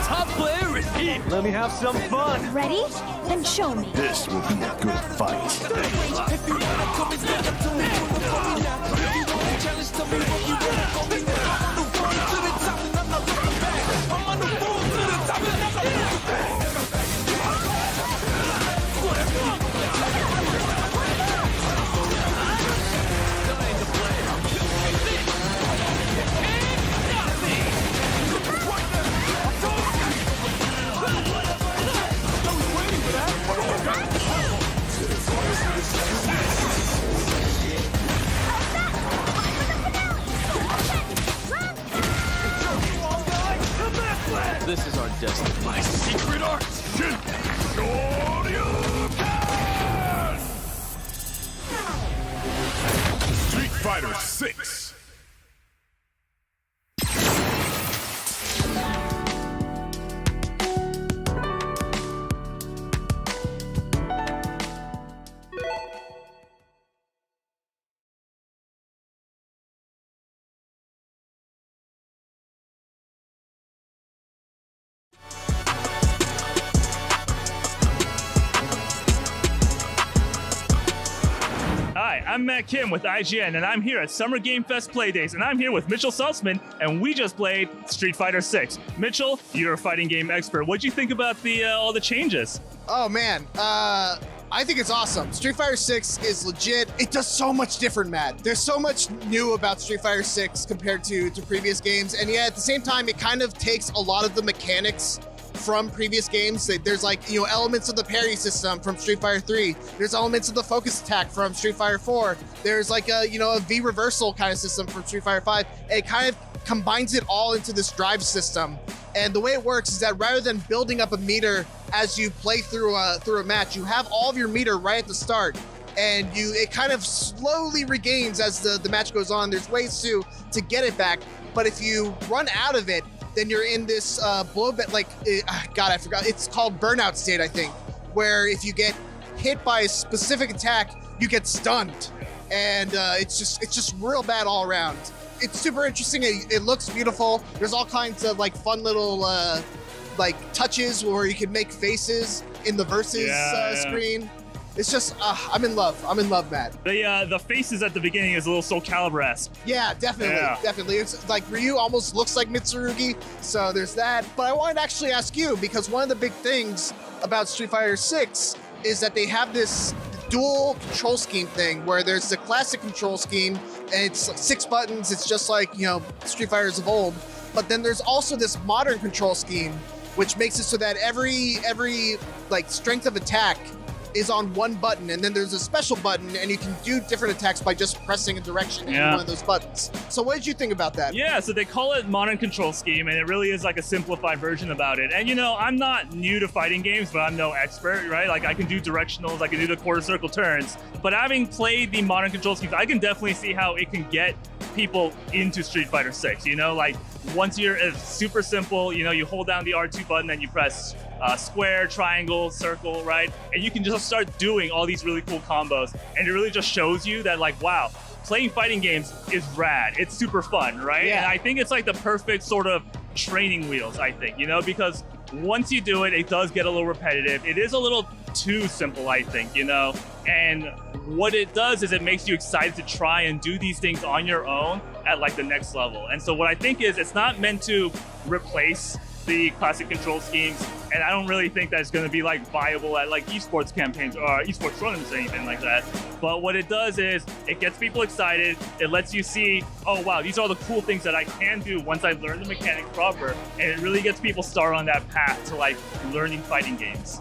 top player is here. Let me have some fun. Ready? Then show me. This will be a good fight. This is our destiny. My secret art, Shoryuken! Street Fighter 6. Hi, I'm Matt Kim with IGN, and I'm here at Summer Game Fest Playdays, and I'm here with Mitchell Sussman, and we just played Street Fighter 6. Mitchell, you're a fighting game expert. What'd you think about all the changes? Oh man, I think it's awesome. Street Fighter 6 is legit. It does so much different, Matt. There's so much new about Street Fighter 6 compared to previous games, and yet at the same time, it kind of takes a lot of the mechanics from previous games. There's like, elements of the parry system from Street Fighter 3. There's elements of the focus attack from Street Fighter 4. There's like a V reversal kind of system from Street Fighter 5. It kind of combines it all into this drive system. And the way it works is that rather than building up a meter as you play through a match, you have all of your meter right at the start. And it kind of slowly regains as the match goes on. There's ways to get it back. But if you run out of it, then you're in this blowback, God, I forgot. It's called burnout state, I think, where if you get hit by a specific attack, you get stunned. And it's just real bad all around. It's super interesting. It looks beautiful. There's all kinds of like fun little touches where you can make faces in the versus screen. It's just, I'm in love. I'm in love, Matt. The faces at the beginning is a little Soul Calibur-esque. Yeah, definitely. It's like Ryu almost looks like Mitsurugi, so there's that. But I wanted to actually ask you, because one of the big things about Street Fighter 6 is that they have this dual control scheme thing, where there's the classic control scheme, and it's like 6 buttons. It's just like, Street Fighters of old. But then there's also this modern control scheme, which makes it so that every like strength of attack is on one button, and then there's a special button, and you can do different attacks by just pressing a direction in one of those buttons. So what did you think about that? Yeah, so they call it Modern Control Scheme, and it really is like a simplified version about it. And I'm not new to fighting games, but I'm no expert, right? Like I can do directionals, I can do the quarter circle turns, but having played the Modern Control Schemes, I can definitely see how it can get people into Street Fighter 6, like once it's super simple, you hold down the R2 button and you press square, triangle, circle, right? And you can just start doing all these really cool combos. And it really just shows you that wow, playing fighting games is rad. It's super fun, right? Yeah. And I think it's like the perfect sort of training wheels, I think, because once you do it, it does get a little repetitive. It is a little too simple, I think, and what it does is it makes you excited to try and do these things on your own at like the next level. And so what I think is it's not meant to replace the classic control schemes, and I don't really think that it's going to be like viable at like esports campaigns or esports tournaments or anything like that. But what it does is it gets people excited. It lets you see, oh wow, these are all the cool things that I can do once I learn the mechanics proper, and it really gets people started on that path to like learning fighting games.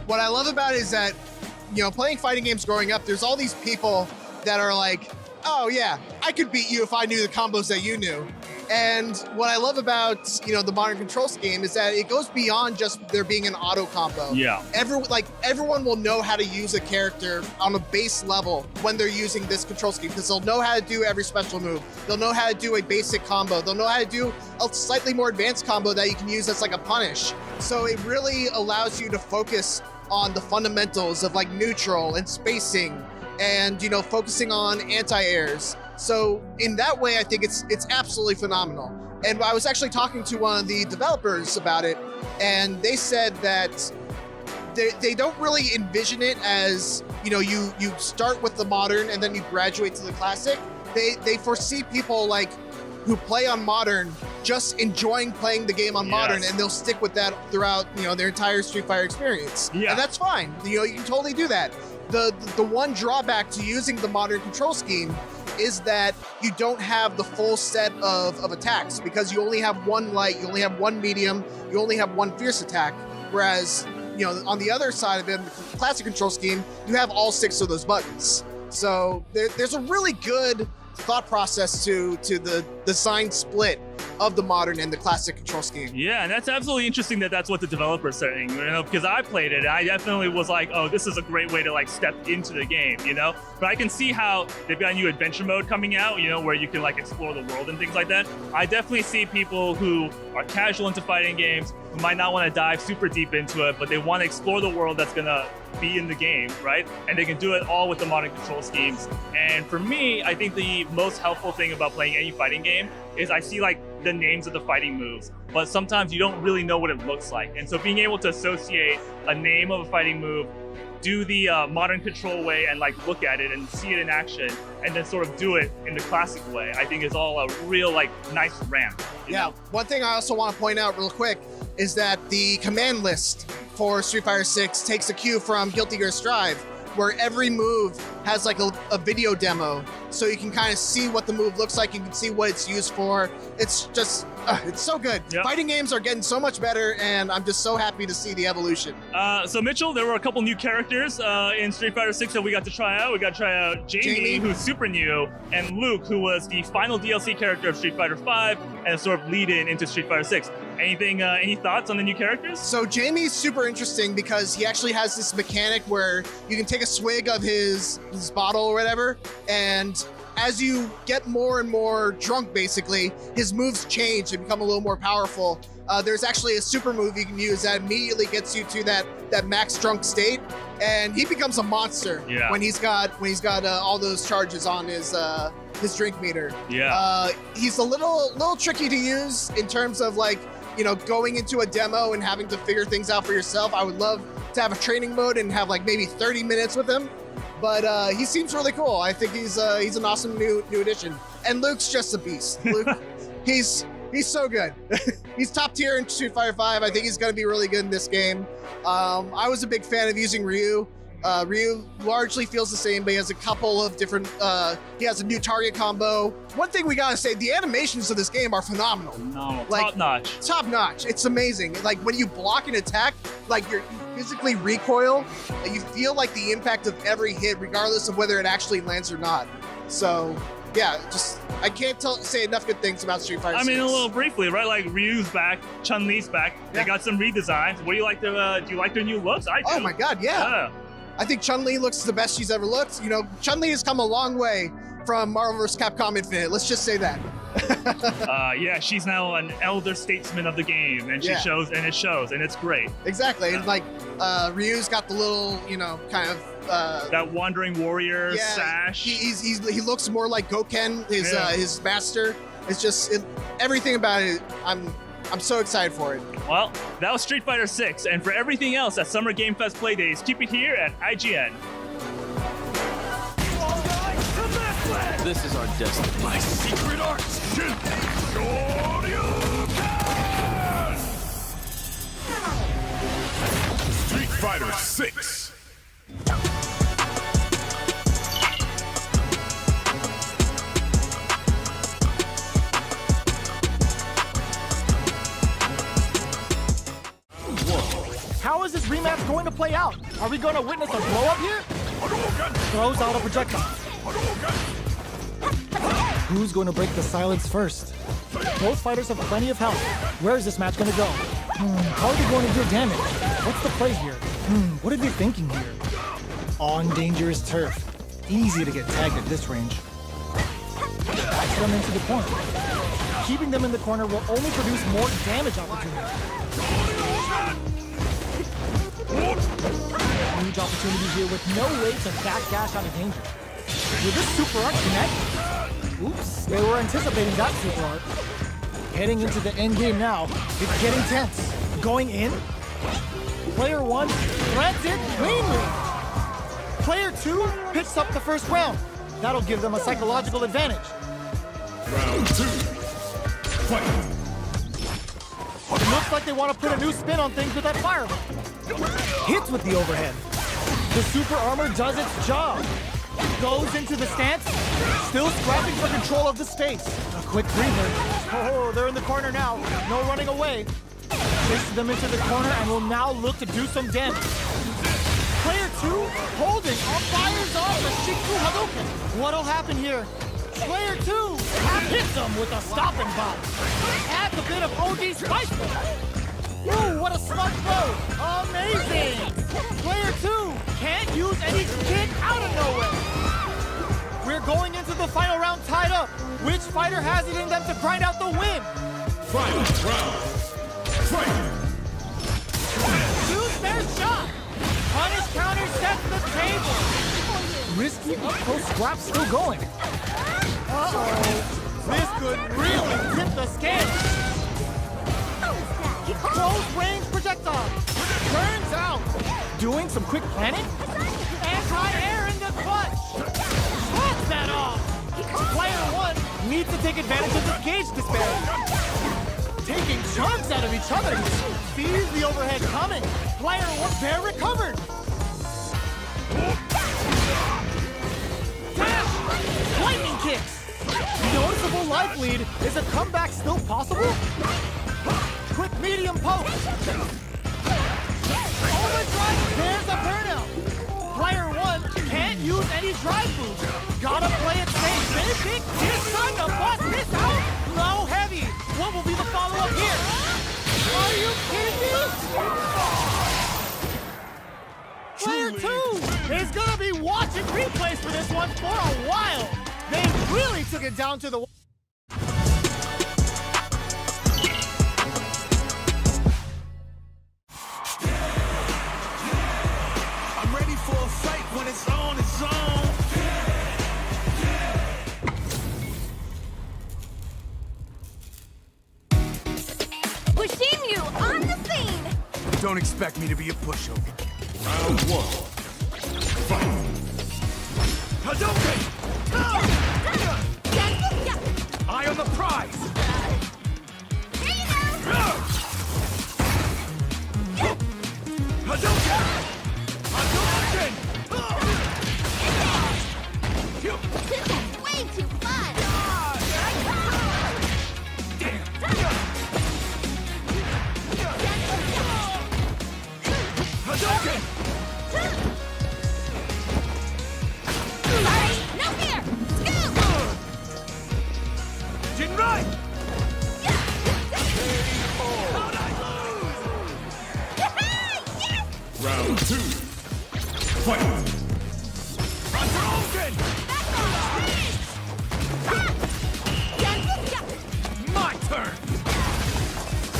What I love about it is that playing fighting games growing up, there's all these people that are like, oh yeah, I could beat you if I knew the combos that you knew. And what I love about, the modern control scheme is that it goes beyond just there being an auto combo. Yeah. Everyone will know how to use a character on a base level when they're using this control scheme, because they'll know how to do every special move. They'll know how to do a basic combo. They'll know how to do a slightly more advanced combo that you can use as like a punish. So it really allows you to focus on the fundamentals of like neutral and spacing and, focusing on anti-airs. So in that way, I think it's absolutely phenomenal. And I was actually talking to one of the developers about it, and they said that they don't really envision it as, you start with the modern and then you graduate to the classic. They foresee people like who play on modern just enjoying playing the game on modern, and they'll stick with that throughout their entire Street Fighter experience. And that's fine. You can totally do that. The one drawback to using the modern control scheme is that you don't have the full set of attacks, because you only have one light, you only have one medium, you only have one fierce attack, whereas on the other side of it, the classic control scheme, you have all 6 of those buttons. So there's a really good thought process to the design split of the modern and the classic control scheme. Yeah, and that's absolutely interesting that that's what the developer's saying, because I played it, and I definitely was like, oh, this is a great way to like step into the game, But I can see how they've got a new adventure mode coming out, where you can like explore the world and things like that. I definitely see people who are casual into fighting games, who might not want to dive super deep into it, but they want to explore the world that's gonna be in the game, right? And they can do it all with the modern control schemes. And for me, I think the most helpful thing about playing any fighting game is I see like the names of the fighting moves, but sometimes you don't really know what it looks like. And so being able to associate a name of a fighting move, do the modern control way and like look at it and see it in action, and then sort of do it in the classic way, I think is all a real like nice ramp. You know? One thing I also want to point out real quick is that the command list for Street Fighter 6 takes a cue from Guilty Gear Strive, where every move has like a video demo, so you can kind of see what the move looks like, you can see what it's used for. It's just, it's so good. Yep. Fighting games are getting so much better, and I'm just so happy to see the evolution. So Mitchell, there were a couple new characters in Street Fighter 6 that we got to try out. We got to try out Jamie, who's super new, and Luke, who was the final DLC character of Street Fighter 5, and sort of lead in into Street Fighter 6. Any thoughts on the new characters? So Jamie's super interesting because he actually has this mechanic where you can take a swig of his bottle or whatever, and as you get more and more drunk, basically, his moves change and become a little more powerful. There's actually a super move you can use that immediately gets you to that max drunk state, and he becomes a monster when he's got all those charges on his drink meter. He's a little tricky to use in terms of like, going into a demo and having to figure things out for yourself. I would love to have a training mode and have like maybe 30 minutes with him, but he seems really cool. I think he's an awesome new addition. And Luke's just a beast. Luke, he's so good. He's top tier in Street Fighter 5. I think he's going to be really good in this game. I was a big fan of using Ryu. Ryu largely feels the same, but he has a couple of different, he has a new target combo. One thing we gotta say, the animations of this game are phenomenal. Like, top notch. Top notch, it's amazing. Like when you block an attack, like you physically recoil, and you feel like the impact of every hit, regardless of whether it actually lands or not. So, yeah, I can't say enough good things about Street Fighter 6. I mean, a little briefly, right? Like Ryu's back, Chun-Li's back. They got some redesigns. What do you like? Do you like their new looks? I do. Oh my God, yeah. I think Chun-Li looks the best she's ever looked. Chun-Li has come a long way from Marvel vs. Capcom Infinite. Let's just say that. Yeah, she's now an elder statesman of the game, and she shows, and it shows, and it's great. Exactly, and like Ryu's got the little, kind of that wandering warrior sash. He looks more like Goken, his master. It's just everything about it. I'm so excited for it. Well, that was Street Fighter 6, and for everything else at Summer Game Fest Playdays, keep it here at IGN. This is our destiny. My secret art, Street Fighter 6. How is this rematch going to play out? Are we going to witness a blow up here? Throws out a projectile. Who's going to break the silence first? Both fighters have plenty of health. Where is this match going to go? How are they going to deal damage? What's the play here? What are they thinking here? On dangerous turf. Easy to get tagged at this range. Backs them into the corner. Keeping them in the corner will only produce more damage opportunities. Huge opportunity here with no way to backdash out of danger. Will this super art connect? Oops, they were anticipating that super art. Heading into the end game now, it's getting tense. going in? Player 1 threads it cleanly. Player 2 picks up the first round. That'll give them a psychological advantage. Round 2. Fight. It looks like they want to put a new spin on things with that fireball. Hits with the overhead. The super armor does its job. Goes into the stance, still scrapping for control of the space. A quick breather. Oh, they're in the corner now. No running away. Chases them into the corner and will now look to do some damage. Player 2 holding fires off the Shiku Hadouken. What'll happen here? Player 2 hits him with a stopping box. Adds a bit of OG spice. Ooh, what a smart throw! Amazing! Player 2 can't use any kick out of nowhere. We're going into the final round tied up. Which fighter has it in them to grind out the win? Final round. Fight. Use their shot. Punish counter sets the table. Risky up-close scrap still going. Uh-oh. This could really tip the scale. Close range projectile. Turns out. Doing some quick planning? Anti-air in the clutch. Cuts that off. Player 1 needs to take advantage of this gauge disparity. Taking chunks out of each other. Sees the overhead coming. Player 1 bear recovered. Dash! Lightning kicks. Noticeable life lead. Is a comeback still possible? Quick medium poke. Overdrive. There's a burnout. Player 1 can't use any drive moves. Gotta play it safe. Basic. This time to bust this out. Low heavy. What will be the follow-up here? Are you kidding me? Player 2 is gonna be watching replays for this one for a while. They really took it down to the... I'm ready for a fight when it's on, it's on. Bushinryu on the scene! Don't expect me to be a pushover. Round 1. Fight. Hadouken! Eye on the prize! Here you go! Hadouken! Hadouken! This is way too fun! Here I come! Hadouken! Sorry, no fear! Scoop! Jinrai! Yes! Round 2. Fight. Hadouken! My turn!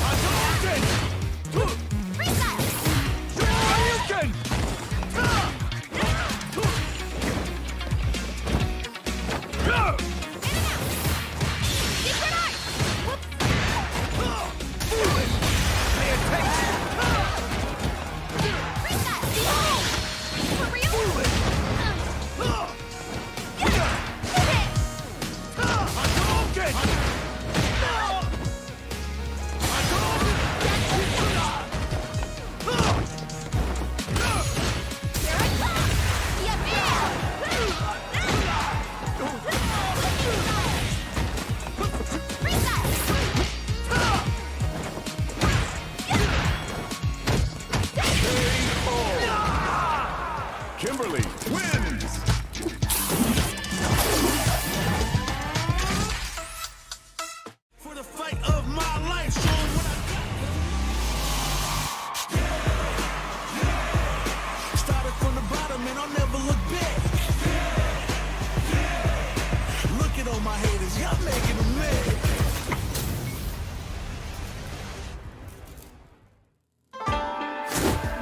Hadouken! Freestyle! Hadouken! Secret art! Pay attention! Freestyle! For real? Hadouken! Here I come! Yeah, Kimberly wins. For the fight of my life, showing what I started from the bottom and I'll never look back. Look at all my haters, y'all making them mad.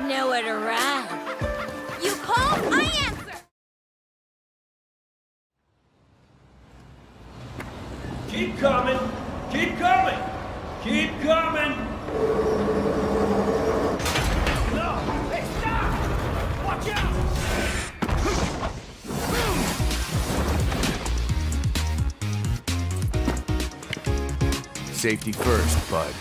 nowhere to run. You call, I answer! Keep coming! Keep coming! Keep coming! Safety first, bud.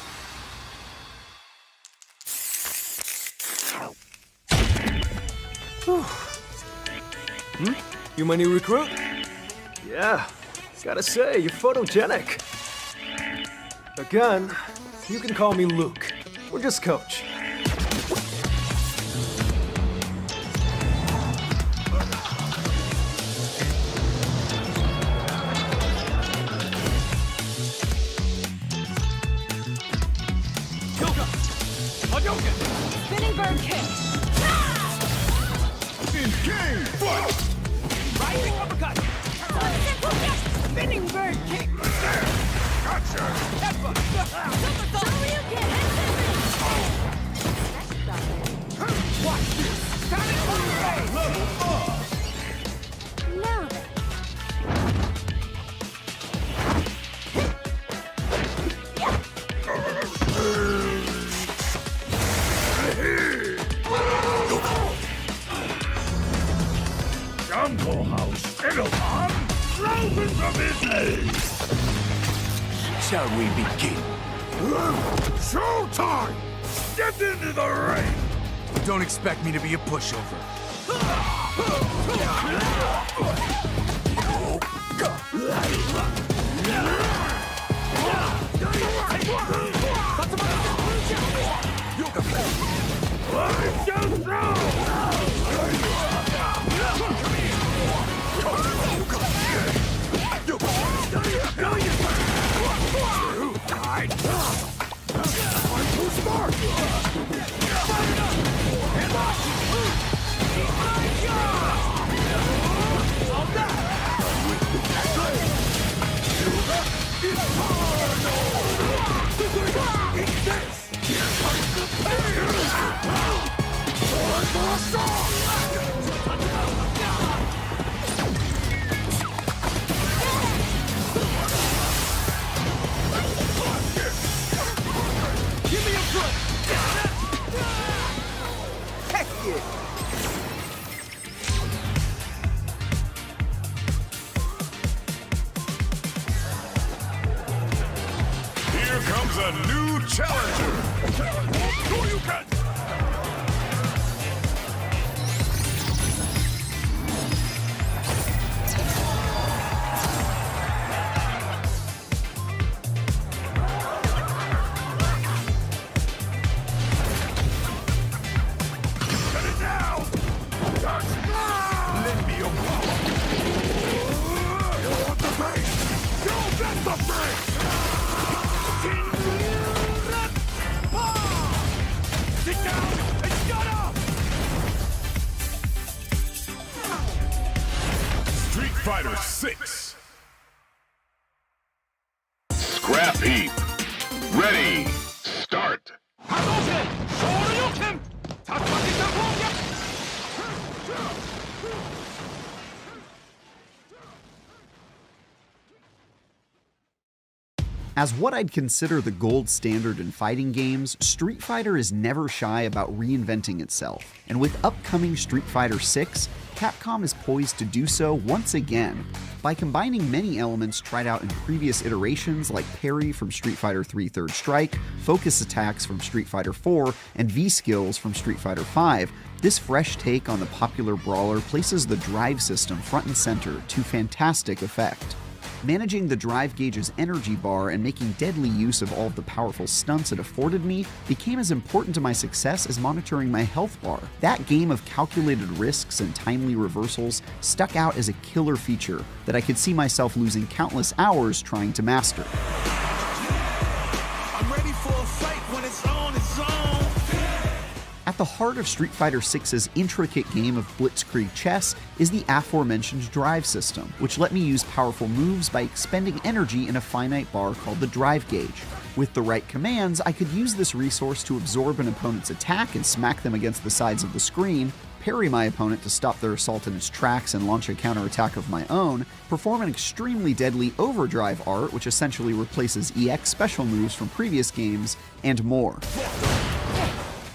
You my new recruit? Yeah, gotta say, you're photogenic. Again, you can call me Luke. We're just coach. Spinning bird kick. In game, fight! Rising uppercut. Spinning bird kick. Gotcha! Super Shoryuken. Watch this. Got it on the way. Level up! Now then. Jungle House, Edelman, open for business! Shall we begin? Showtime! Step into the ring! Don't expect me to be a pushover. I'm so strong! Here comes a new challenger! Shoryuken! Cut it down! Lend me your power! You want the base? You'll get the base! Sit down and shut up! Street Fighter 6. Scrap Heap. Ready. Start. As what I'd consider the gold standard in fighting games, Street Fighter is never shy about reinventing itself, and with upcoming Street Fighter 6, Capcom is poised to do so once again. By combining many elements tried out in previous iterations like parry from Street Fighter 3 Third Strike, focus attacks from Street Fighter 4, and V-skills from Street Fighter 5, this fresh take on the popular brawler places the drive system front and center to fantastic effect. Managing the drive gauge's energy bar and making deadly use of all of the powerful stunts it afforded me became as important to my success as monitoring my health bar. That game of calculated risks and timely reversals stuck out as a killer feature that I could see myself losing countless hours trying to master. I'm ready for a fight when it's on its own. At the heart of Street Fighter VI's intricate game of blitzkrieg chess is the aforementioned drive system, which let me use powerful moves by expending energy in a finite bar called the drive gauge. With the right commands, I could use this resource to absorb an opponent's attack and smack them against the sides of the screen, parry my opponent to stop their assault in its tracks and launch a counterattack of my own, perform an extremely deadly overdrive art, which essentially replaces EX special moves from previous games, and more.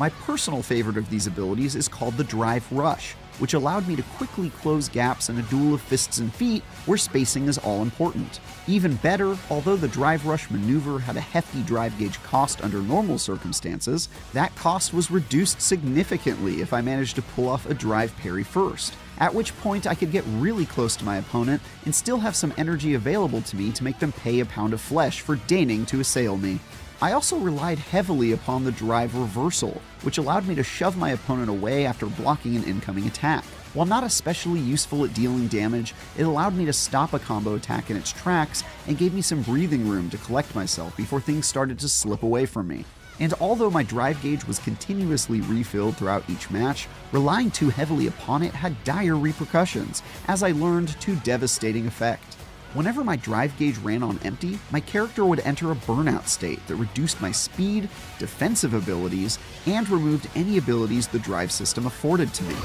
My personal favorite of these abilities is called the Drive Rush, which allowed me to quickly close gaps in a duel of fists and feet where spacing is all important. Even better, although the Drive Rush maneuver had a hefty drive gauge cost under normal circumstances, that cost was reduced significantly if I managed to pull off a drive parry first, at which point I could get really close to my opponent and still have some energy available to me to make them pay a pound of flesh for deigning to assail me. I also relied heavily upon the Drive Reversal, which allowed me to shove my opponent away after blocking an incoming attack. While not especially useful at dealing damage, it allowed me to stop a combo attack in its tracks and gave me some breathing room to collect myself before things started to slip away from me. And although my drive gauge was continuously refilled throughout each match, relying too heavily upon it had dire repercussions, as I learned to devastating effect. Whenever my drive gauge ran on empty, my character would enter a burnout state that reduced my speed, defensive abilities, and removed any abilities the drive system afforded to me.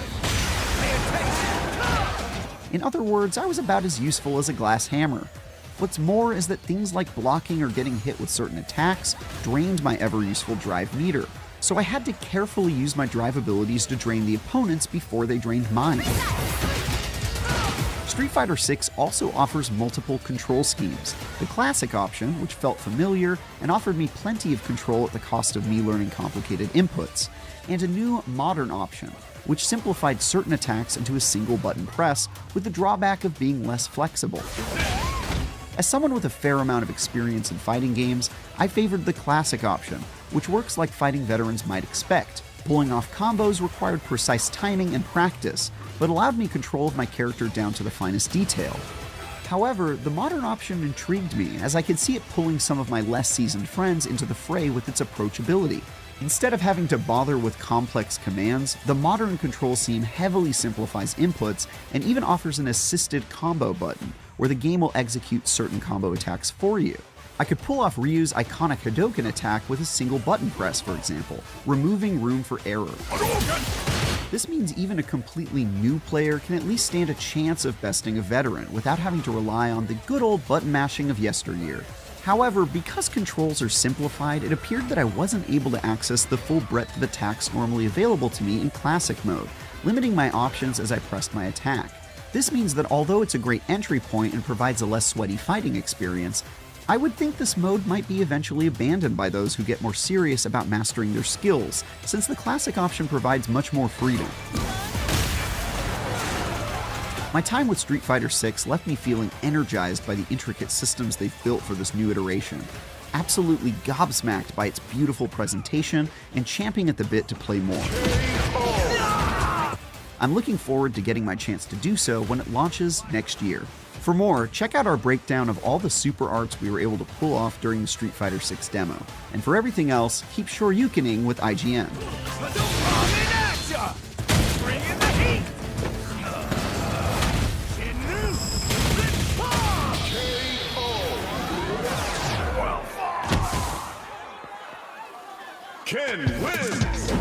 In other words, I was about as useful as a glass hammer. What's more is that things like blocking or getting hit with certain attacks drained my ever-useful drive meter, so I had to carefully use my drive abilities to drain the opponents before they drained mine. Street Fighter VI also offers multiple control schemes. The classic option, which felt familiar and offered me plenty of control at the cost of me learning complicated inputs, and a new modern option, which simplified certain attacks into a single button press with the drawback of being less flexible. As someone with a fair amount of experience in fighting games, I favored the classic option, which works like fighting veterans might expect. Pulling off combos required precise timing and practice, but allowed me control of my character down to the finest detail. However, the modern option intrigued me, as I could see it pulling some of my less seasoned friends into the fray with its approachability. Instead of having to bother with complex commands, the modern control scheme heavily simplifies inputs and even offers an assisted combo button, where the game will execute certain combo attacks for you. I could pull off Ryu's iconic Hadouken attack with a single button press, for example, removing room for error. This means even a completely new player can at least stand a chance of besting a veteran without having to rely on the good old button mashing of yesteryear. However, because controls are simplified, it appeared that I wasn't able to access the full breadth of attacks normally available to me in classic mode, limiting my options as I pressed my attack. This means that although it's a great entry point and provides a less sweaty fighting experience, I would think this mode might be eventually abandoned by those who get more serious about mastering their skills, since the classic option provides much more freedom. My time with Street Fighter VI left me feeling energized by the intricate systems they've built for this new iteration, absolutely gobsmacked by its beautiful presentation, and champing at the bit to play more. I'm looking forward to getting my chance to do so when it launches next year. For more, check out our breakdown of all the super arts we were able to pull off during the Street Fighter VI demo. And for everything else, keep shoryukening with IGN. Ken wins!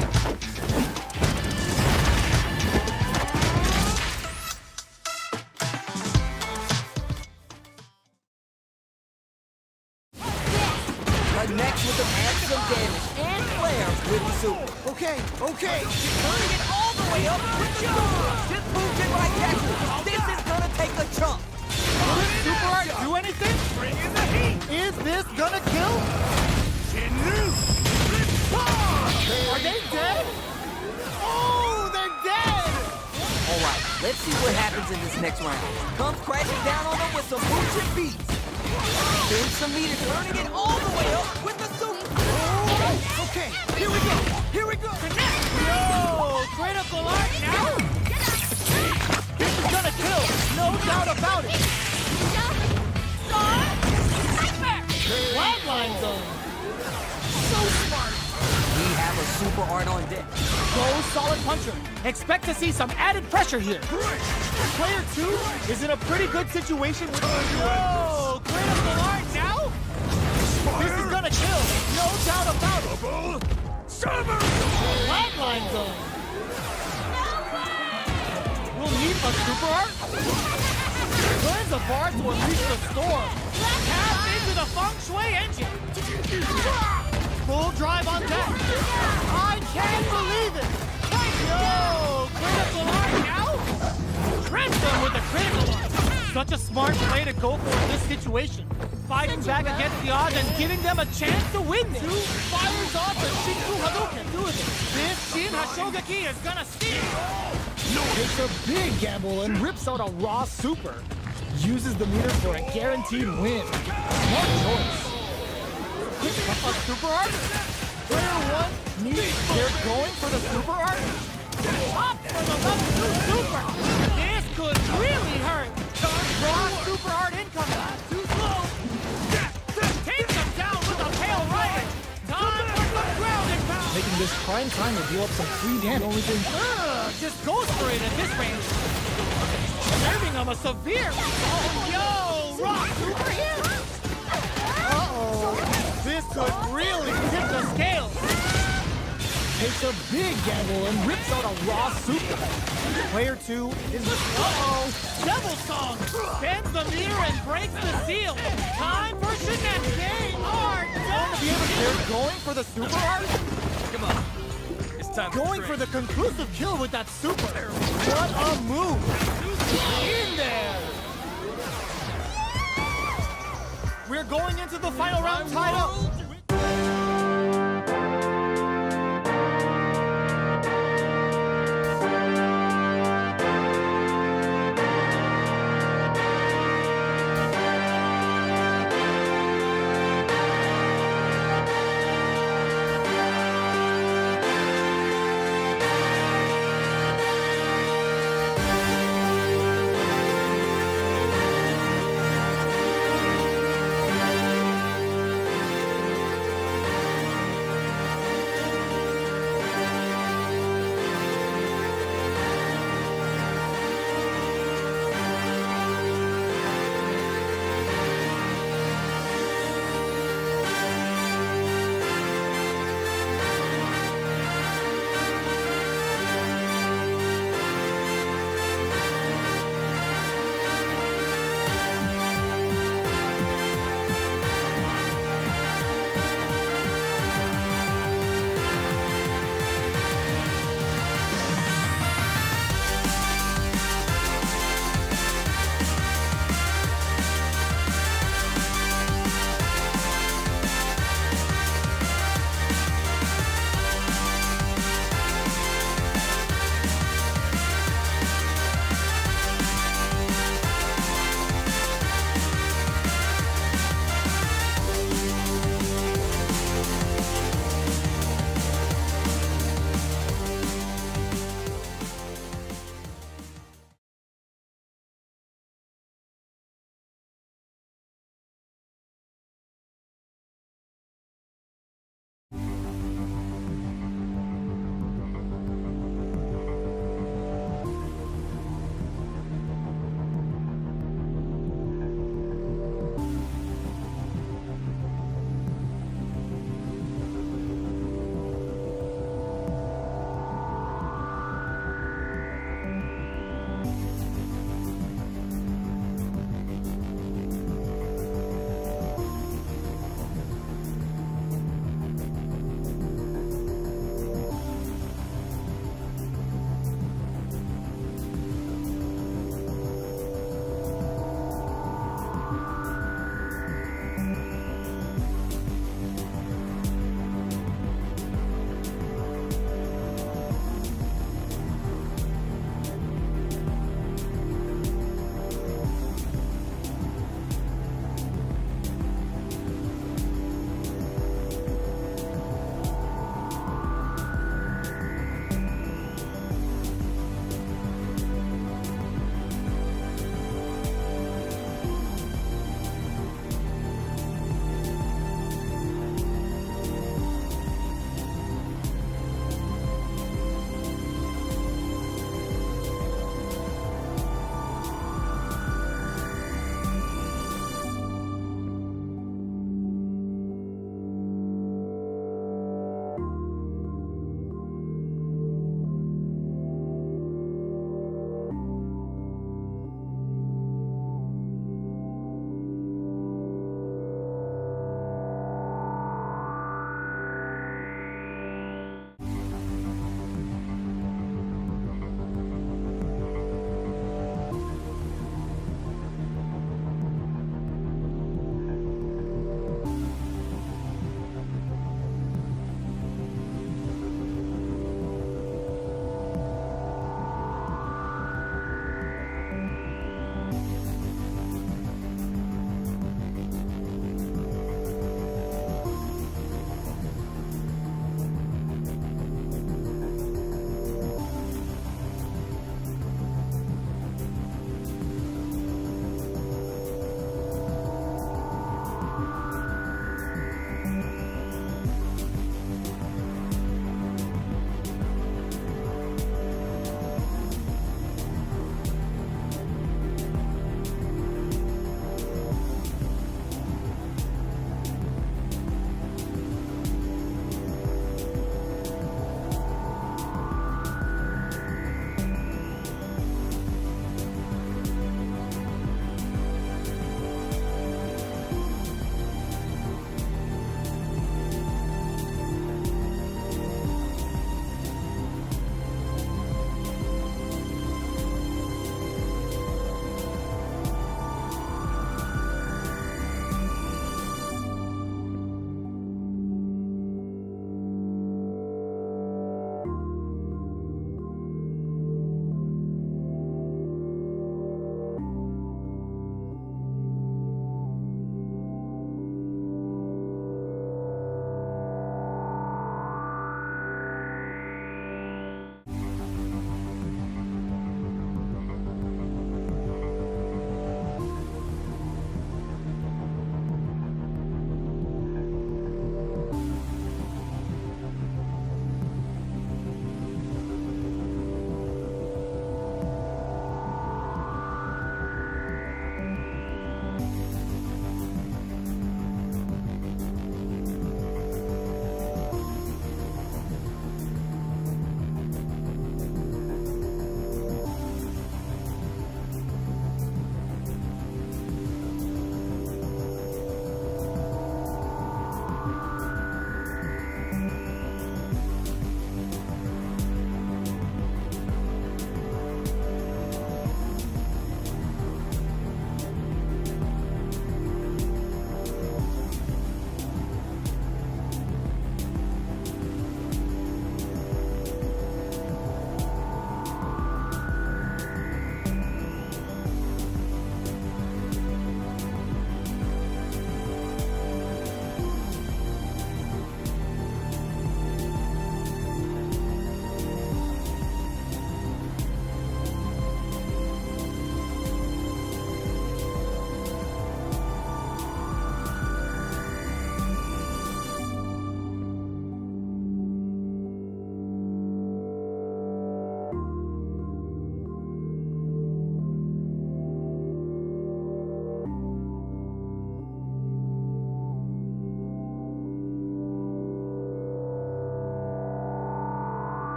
Connect with them, add some damage and flair with the super. Okay. Turning it all the way up with the super. Just moves it like that. This is gonna take a chunk. Will this super art do anything? Bring in the heat. Is this gonna kill? Are they dead? Oh, they're dead! All right, let's see what happens in this next round. Comes crashing down on them with some moves and beats. Then some meter, turning it all the way up with the super. Oh, okay, here we go. Connect. Yo, critical art now? This is gonna kill, no doubt about it. Flatline zone. So smart. We have a super art on deck. Go solid puncher. Expect to see some added pressure here. Player 2 is in a pretty good situation with Yo, critical art now? This is gonna kill, no doubt about it. Flatline zone. We'll need a super art. Cleanse a bar to unleash the storm. Tap into the feng shui engine. Full drive on deck. I can't Such a smart play to go for in this situation. Fighting back against the odds and giving them a chance to win this. 2 fires off the Shinku Hadouken. This Shin Hashogeki is gonna sting. Takes a big gamble and rips out a raw super. Uses the meter for a guaranteed win. Smart choice. A super art. Player 1 needs. They're going for the super art. Up for the level 2 super. This could really hurt. Raw super art incoming. Too slow. Takes him down with a pale right. Time for some grounding pound. Making this prime time to deal up some free damage. Just goes for it at this range. Serving him a severe. Oh, yo, raw super hit. Uh-oh. This could really tip the scales. Takes a big gamble and rips out a raw super. Player 2 is... Uh-oh! Devil Song! Bends the meter and breaks the seal! Time for shenanigans! They are done! They're going for the super art? Come on. It's time Going for the conclusive kill with that super! What a move! In there! We're going into the final round tied up!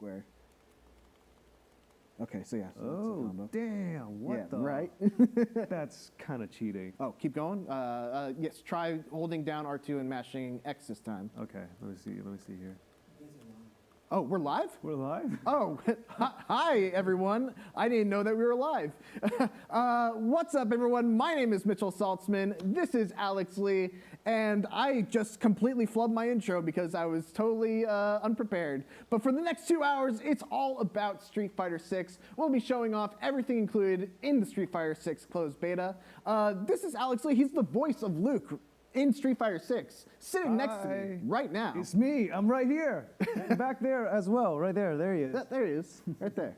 square. Okay, so yeah. So that's a Oh, combo. damn. What Yeah, the? right? That's kind of cheating. Oh, keep going. Yes, try holding down R2 and mashing X this time. Okay, let me see. Let me see here. Oh, we're live? We're live? Oh, hi everyone. I didn't know that we were live. What's up everyone? My name is Mitchell Saltzman. This is Alex Lee, and I just completely flubbed my intro because I was totally unprepared. But for the next 2 hours, it's all about Street Fighter 6. We'll be showing off everything included in the Street Fighter 6 closed beta. This is Alex Lee. He's the voice of Luke in Street Fighter 6, sitting next to me right now. It's me. I'm right here. And back there as well. Right there. There he is. There he is, right there.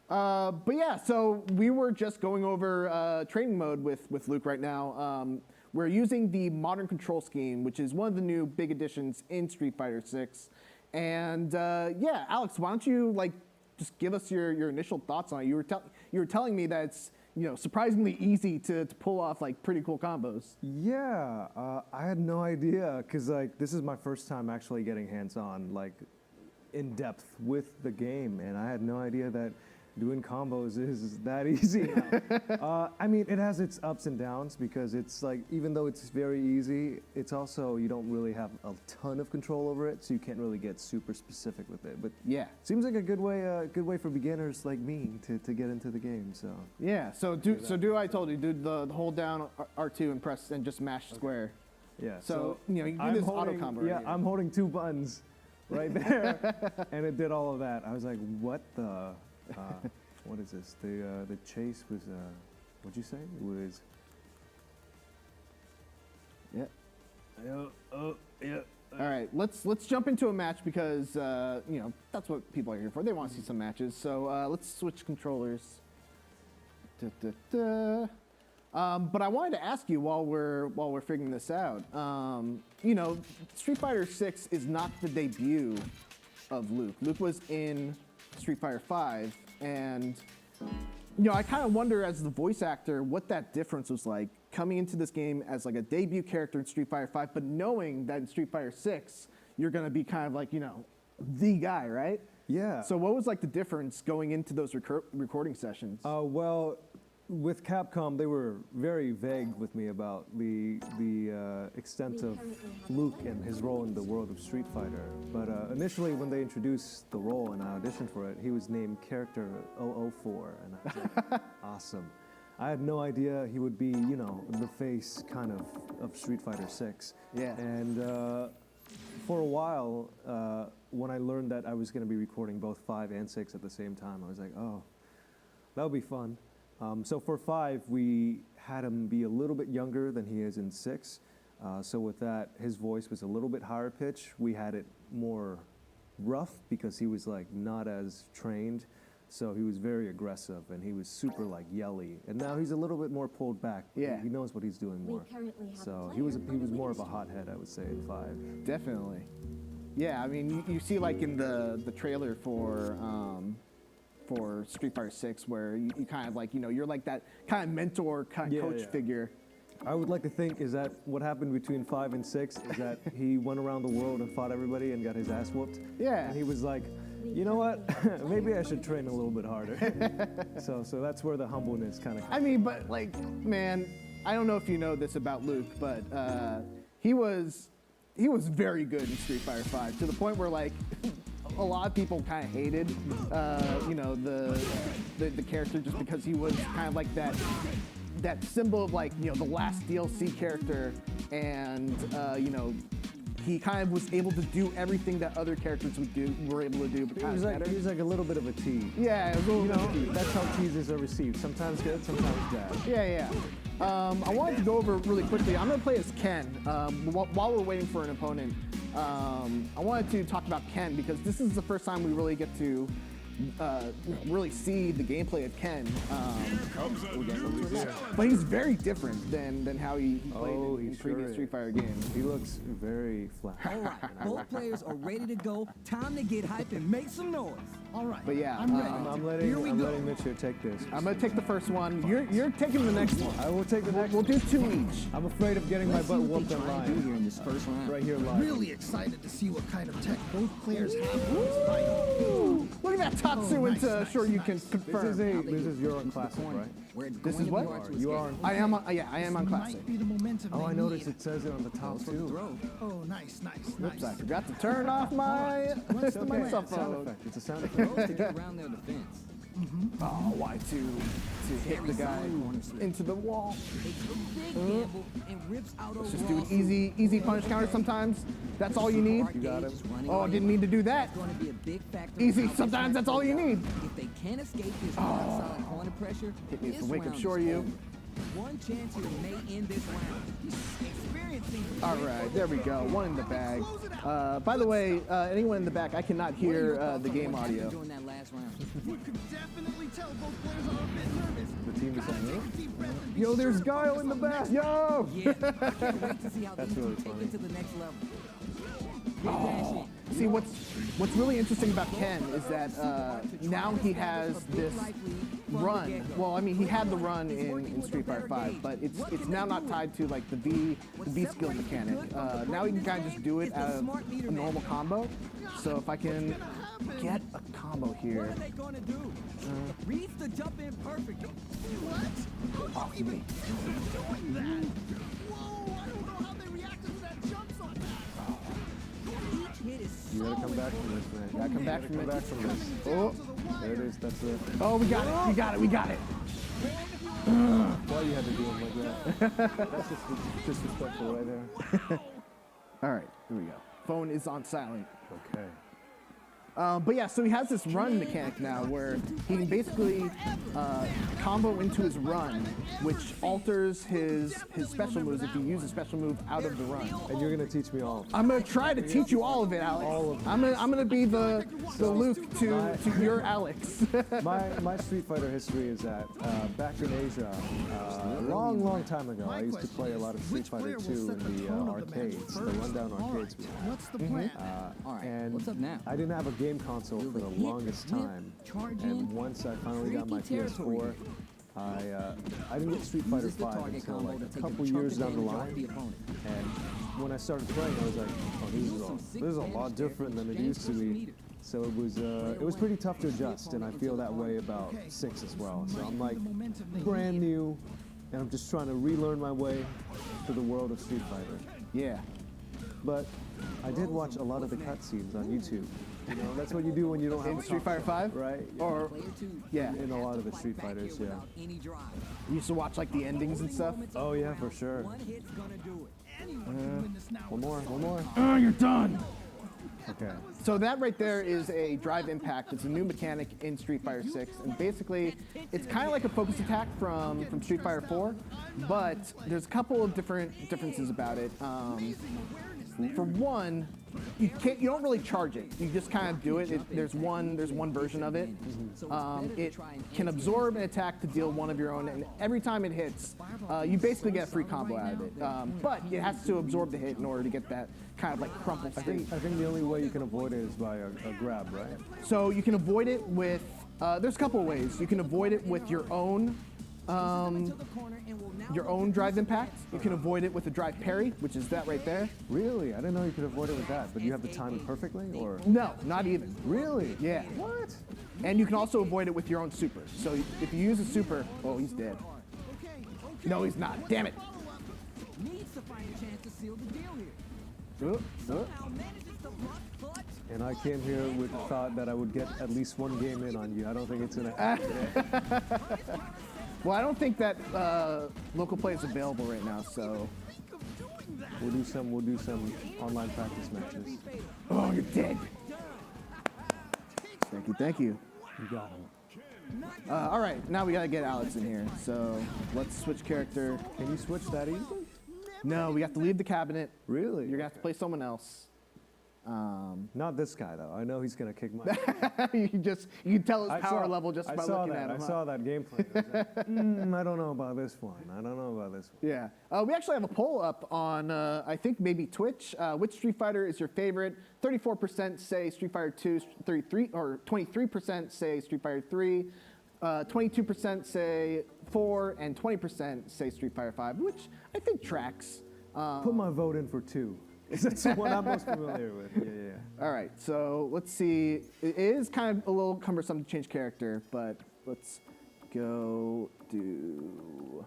But yeah, so we were just going over training mode with Luke right now. We're using the modern control scheme, which is one of the new big additions in Street Fighter 6. And yeah, Alex, why don't you just give us your initial thoughts on it? You were telling me that it's surprisingly easy to pull off pretty cool combos. Yeah, I had no idea because this is my first time actually getting hands-on, in depth with the game, and I had no idea that doing combos is that easy now. I mean, it has its ups and downs because it's even though it's very easy, it's also you don't really have a ton of control over it, so you can't really get super specific with it. But yeah, seems like a good way for beginners like me to get into the game. So yeah, so do I told you, do the hold down R2 and press and just mash square. Yeah. So you can do this auto combo. Yeah, I'm holding 2 buttons right there, and it did all of that. I was like, what the. What is this? The chase was, what'd you say? It was... Yeah. Yeah. All right, let's jump into a match because, that's what people are here for. They want to see some matches. So let's switch controllers. But I wanted to ask you while we're figuring this out, Street Fighter 6 is not the debut of Luke. Luke was in Street Fighter 5, and I kind of wonder as the voice actor what that difference was like coming into this game as a debut character in Street Fighter 5, but knowing that in Street Fighter 6 you're gonna be kind of the guy, right? Yeah. So what was the difference going into those recording sessions? Well, with Capcom, they were very vague with me about the extent of Luke and his role in the world of Street Fighter. But initially, when they introduced the role and I auditioned for it, he was named Character 004, and I was like, awesome. I had no idea he would be, the face kind of Street Fighter 6. Yeah. And for a while, when I learned that I was going to be recording both 5 and 6 at the same time, I was like, oh, that would be fun. So for 5, we had him be a little bit younger than he is in 6. So with that, his voice was a little bit higher pitch. We had it more rough because he was not as trained. So he was very aggressive and he was super yelly. And now he's a little bit more pulled back. Yeah. He knows what he's doing more. So he was more of a hothead, I would say, in 5. Definitely. Yeah, I mean, you see in the trailer for Street Fighter 6 where you kind of you're that kind of mentor, kind of coach figure. I would like to think is that what happened between 5 and 6 is that he went around the world and fought everybody and got his ass whooped. Yeah. And he was like, you know what? Maybe I should train a little bit harder. So that's where the humbleness kind of comes. I mean, but man, I don't know if you know this about Luke, but he was very good in Street Fighter 5 to the point where a lot of people kind of hated, the character just because he was kind of that symbol of the last DLC character, and he kind of was able to do everything that other characters were able to do, but kind of better. He was a little bit of a tease. Yeah, a little bit of a tease. That's how teases are received. Sometimes good, sometimes bad. Yeah. I wanted to go over really quickly. I'm gonna play as Ken. While we're waiting for an opponent, I wanted to talk about Ken because this is the first time we really get to really see the gameplay of Ken. But he's very different than how he played in previous Street Fighter games. He looks very flat. All right, both players are ready to go. Time to get hyped and make some noise. All right, but yeah, I'm ready. I'm letting Mitch here take this. I'm gonna take the first one. You're taking the next one. I will take the next. We'll do 2 each. I'm afraid of getting my butt whooped on live. Here in this first round. Right here live. Really excited to see what kind of tech both players have for this fight. Look at Tatsu into sure you can confirm. This is your own classic, right? This is what? You are on. I am on, yeah, I am on classic. Oh, I noticed it says it on the top too. Oh, nice. Oops, I forgot to turn off my Sound cell effect. It's a sound effect. To get around their defense. Oh, why to hit the guy into the wall? Takes a big gamble and rips out Let's a just do raw an easy punish counter sometimes. That's all you need. You got it. Oh, I didn't need to do that. Going to be a big factor. Easy, sometimes that's all you need. If they can't escape this solid corner pressure, Hit me with this the wake up round shore is you. over. One chance here may end this round. Experiencing. All right, there we go. One in the bag. By the way, anyone in the back, I cannot hear the game audio. During that last round. You could definitely tell both players are a bit nervous. The team is on me. Yo, there's Guile in the back. Yo! Yeah, I can't wait to see how That's these really two take funny. it to the next level. Big dash in. See, what's really interesting about Ken is that now he has this run. Well, I mean, he had the run in Street Fighter V, but it's now not tied to like the V skill mechanic. Now he can kind of just do it as a normal combo. So if I can get a combo here. What are they going to do? Reads the jump in perfectly. Off me. Doing that. Whoa, I don't know how they reacted to that jump so fast. Each hit is You gotta come back from this, man. Gotta come back from back from this. Oh, There it is. That's it. oh, we got it. We got it. We got it. Why you had to do him like that? That's just disrespectful right there. All right, here we go. Phone is on silent. Okay. But yeah, so he has this run mechanic now where he can basically combo into his run, which alters his special moves if you use a special move out of the run. And you're gonna teach me all of it. I'm gonna try to teach you all of it, Alex. All of it. I'm gonna be the Luke to your Alex. My Street Fighter history is that back in Asia, a long time ago, I used to play a lot of Street Fighter 2 in the arcades, the rundown arcades. What's the plan? All right, And what's up now? I didn't have a game console for the longest time, and once I finally got my PS4, I didn't get Street Fighter 5 until like a couple years down the line. And when I started playing, I was like, oh, this is a lot different than it used to be. So it was pretty tough to adjust, and I feel that way about 6 as well. So I'm like brand new, and I'm just trying to relearn my way to the world of Street Fighter. Yeah. But I did watch a lot of the cutscenes on YouTube. You know, that's what you do when you don't have In a Street Fighter 5? right? Or yeah, In a lot of the Street Fighters, yeah. you used to watch like the endings and stuff. Oh yeah, for sure. One hit's gonna do it. One more. Oh, you're done. Okay. So that right there is a drive impact. It's a new mechanic in Street Fighter 6, and basically, it's kind of like a focus attack from Street Fighter 4, but there's a couple of differences about it. For one, you don't really charge it. You just kind of do it. There's one version of it. It can absorb an attack to deal one of your own, and every time it hits, you basically get a free combo out of it. But it has to absorb the hit in order to get that kind of like crumple state. I think the only way you can avoid it is by a grab, right? So you can avoid it with. There's a couple of ways. You can avoid it with your own drive impact. You can avoid it with a drive parry, which is that right there. Really? I didn't know you could avoid it with that, but you have to time it perfectly, or? No, not even. Really? Yeah. What? And you can also avoid it with your own super. So if you use a super, oh, he's dead. No, he's not. Damn it. Needs to find a chance to seal the deal here. And I came here with the thought that I would get at least one game in on you. I don't think it's gonna happen. Well, I don't think that local play is available right now, so. We'll do some online practice matches. Oh, you're dead. Thank you. You got him. All right, now we gotta get Alex in here. So let's switch character. Can you switch that easily? No, we have to leave the cabinet. Really? You're gonna have to play someone else. Not this guy though. I know he's gonna kick my. you can tell his power level just by looking at him. I saw that gameplay. I was like, I don't know about this one. Yeah. We actually have a poll up on, I think maybe Twitch. Which Street Fighter is your favorite? 34% say Street Fighter 2, 33, or 23% say Street Fighter 3, 22% say 4, and 20% say Street Fighter 5, which I think tracks. Put my vote in for 2. That's the one I'm most familiar with. Yeah. All right, so let's see. It is kind of a little cumbersome to change character, but let's go do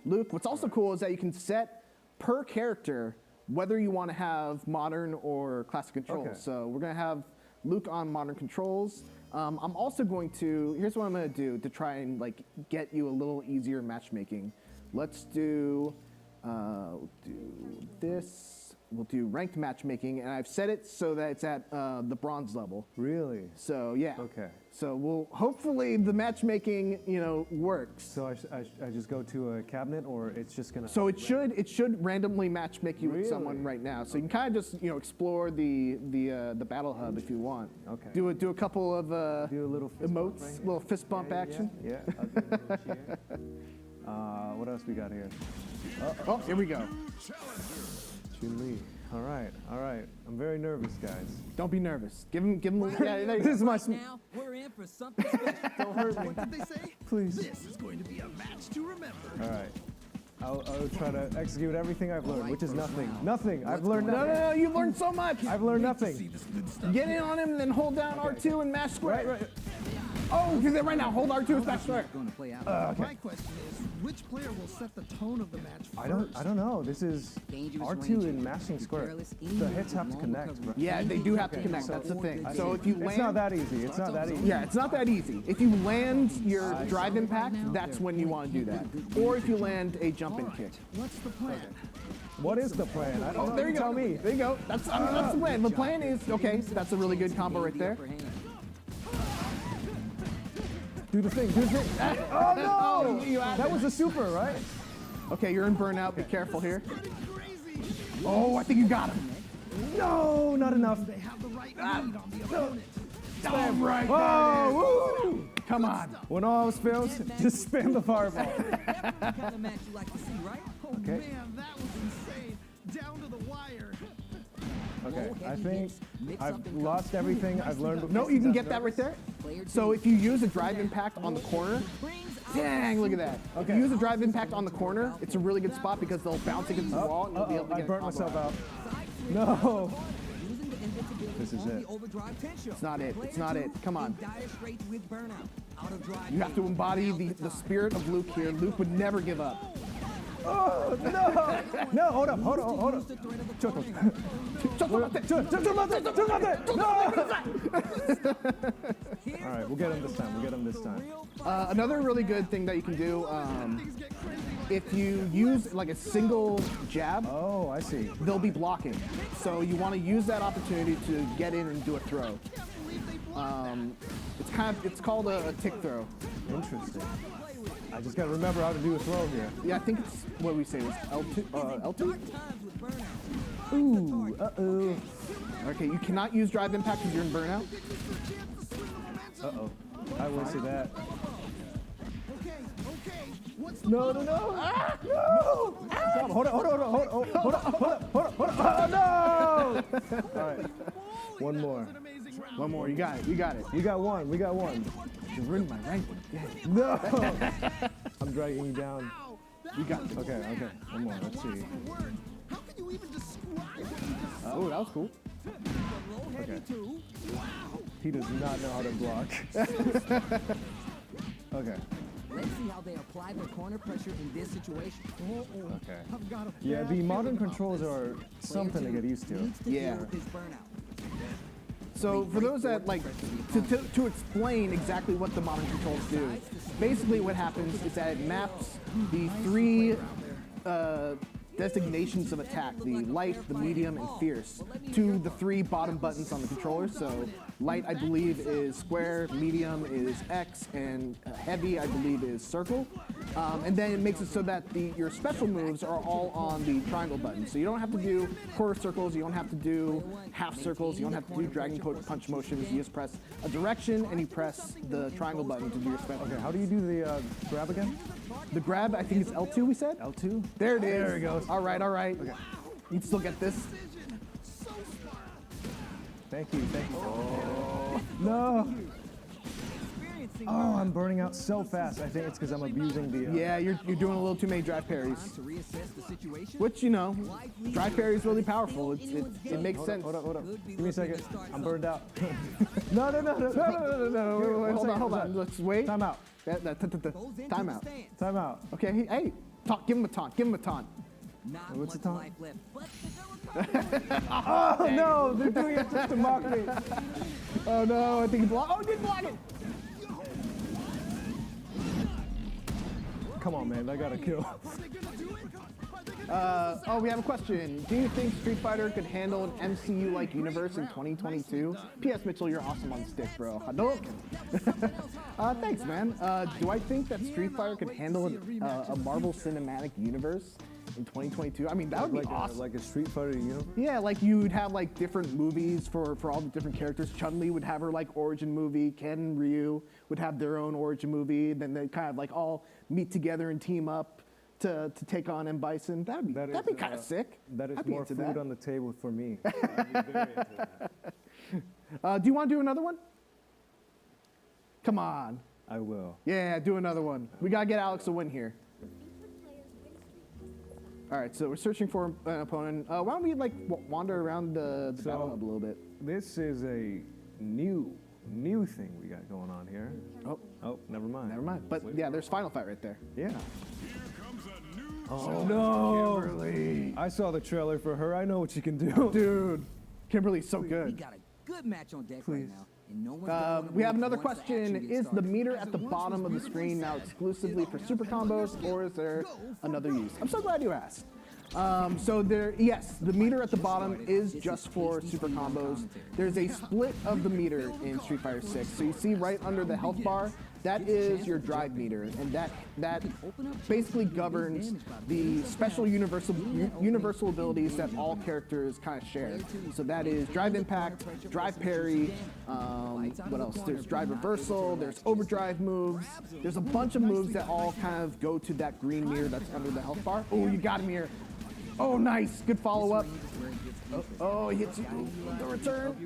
Luke. What's also cool is that you can set per character whether you want to have modern or classic controls. Okay. So we're going to have Luke on modern controls. I'm also going to, here's what I'm going to do to try and like get you a little easier matchmaking. Let's do, we'll do this. We'll do ranked matchmaking, and I've set it so that it's at the bronze level. Really? So yeah. Okay. So we'll hopefully the matchmaking works. So I just go to a cabinet, or it's just gonna. So it should randomly matchmake you with someone right now. So you can kind of just explore the battle hub if you want. Okay. Do a couple of do a little fist bump emotes, right here. little fist bump action. Yeah. I'll do a little cheer. What else we got here? Oh, here we go. Chun-Li. All right. I'm very nervous, guys. Don't be nervous. Give him. Yeah, there you This is my. Now we're in for something special. Don't hurt me. What did they say? Please. This is going to be a match to remember. All right. I'll try to execute everything I've learned, which is nothing. Nothing. I've learned nothing. No, you've learned so much. I've learned See nothing. this good stuff. Get in on him, and then hold down R2 and mash square. Right. Oh, do that right now. Hold R2 and mash square. Going to play out. My question is, which player will set the tone of the match first? I don't know. This is Dangerous R2 range. in mashing square. The hits have to connect. Bro. Yeah, they do have to connect. That's the thing. So if you land, It's not that easy. It's not that easy. yeah, it's not that easy. If you land your drive impact, that's when you want to do that. Or if you land a jump and kick. What's the plan? What is the plan? I don't know. There you go. Tell me. There you go. That's the plan. The plan is okay. That's a really good combo right there. Do the thing. Oh no! You had That it. was a super, right? Okay, you're in burnout. Be careful here. Oh, I think you got him. No, not enough. They have the right lead on the opponent. All right. Oh, woo! Come on. When all else fails, just spam the fireball. Definitely the kind of match you like to see, right? Oh Okay. man, that was insane. Down to the wire. Okay, I think I've lost everything I've learned. No, you can get that right there. So if you use a drive impact on the corner, dang, look at that. If you use a drive impact on the corner, it's a really good spot because they'll bounce against the wall and you'll be able to I get burnt a combo myself out. out. No. This is it. It's not it. It's not it. Come on. You have to embody the spirit of Luke here. Luke would never give up. Oh, no. No, hold up. Choco. All right, we'll get him this time. Another really good thing that you can do, if you use like a single jab, Oh, I see. they'll be blocking. So you want to use that opportunity to get in and do a throw. It's called a tick throw. Interesting. I just gotta remember how to do a throw here. Yeah, I think it's what we say was L2. L2. Ooh, uh-oh. Okay, you cannot use drive impact because you're in burnout. Uh-oh. I wasted that. Okay, what's No. Ah, no! Stop. Hold up. Oh, no! All right. One more. One more. You got it. We got one. You ruined my ranking. Yeah. No! I'm dragging you down. You got it. Okay. One more. Let's see. word? How can you even describe what you just Oh, that was cool. Okay. He does not know how to block. Okay. Let's see how they apply their corner pressure in this situation. Okay. I've got a Yeah, the modern controls are something to get used to. Yeah. His burnout. So for those that like to explain exactly what the modern controls do, basically what happens is that it maps the three designations of attack, the light, the medium, and fierce, to the three bottom buttons on the controller. So light, I believe, is square, medium is X, and heavy, I believe, is circle. And then it makes it so that your special moves are all on the triangle button. So you don't have to do quarter circles, you don't have to do half circles, you don't have to do dragon punch motions. You just press a direction and you press the triangle button to do your special. Okay, how do you do the grab again? The grab, I think it's L2, we said? L2? There it is. There it goes. All right. Okay. You can still get this. Thank you. Oh. No. Oh, I'm burning out so fast. I think it's because I'm abusing the. Yeah, you're doing a little too many drive parries. To reassess the situation. Which, you know, drive parry is really powerful. It makes sense. Hold up. Give me a second. I'm burned out. No. No. Hold on. Let's wait. Time out. Time out. Time out. Okay, hey, give him a taunt. Not What's the much taunt? life left, but the recovery. Oh no, they're doing it just to mock me. Oh no, I think he blocked. Oh, he didn't block it. Come on, man, I got a kill. We have a question. Do you think Street Fighter could handle an MCU-like universe in 2022? P.S. Mitchell, you're awesome on stick, bro. Hadouken. Thanks, man. Do I think that Street Fighter could handle a Marvel Cinematic Universe in 2022? I mean, that would be awesome. Like a Street Fighter, you know? Yeah, like you'd have like different movies for all the different characters. Chun-Li would have her like origin movie. Ken and Ryu would have their own origin movie. Then they kind of like all meet together and team up to take on M. Bison. That'd be kind of sick. That is I'd be more into food that. on the table for me. I'd be very into that. Do you want to do another one? Come on. I will. Yeah, do another one. We gotta get Alex a win here. All right, so we're searching for an opponent. Why don't we like wander around the battle hub a little bit? This is a new thing we got going on here. Oh, never mind. Never mind. But yeah, there's Final Fight right there. Yeah. Oh no, Kimberly! I saw the trailer for her. I know what she can do. Dude, Kimberly's so We good. got a good match on deck right now. And no one's gonna wanna We have move another once the action question. gets Is the started. meter at the bottom of the screen now exclusively for super combos, or is there another use? I'm so glad you asked. Yes, the meter at the bottom is just for super combos. There's a split of the meter in Street Fighter 6. So you see right under the health bar, that is your drive meter, and that basically governs the special universal abilities that all characters kind of share. So that is drive impact, drive parry, what else? There's drive reversal, there's overdrive moves. There's a bunch of moves that all kind of go to that green mirror that's under the health bar. Oh, you got him here. Oh, nice. Good follow-up. Oh, he hits you. The return.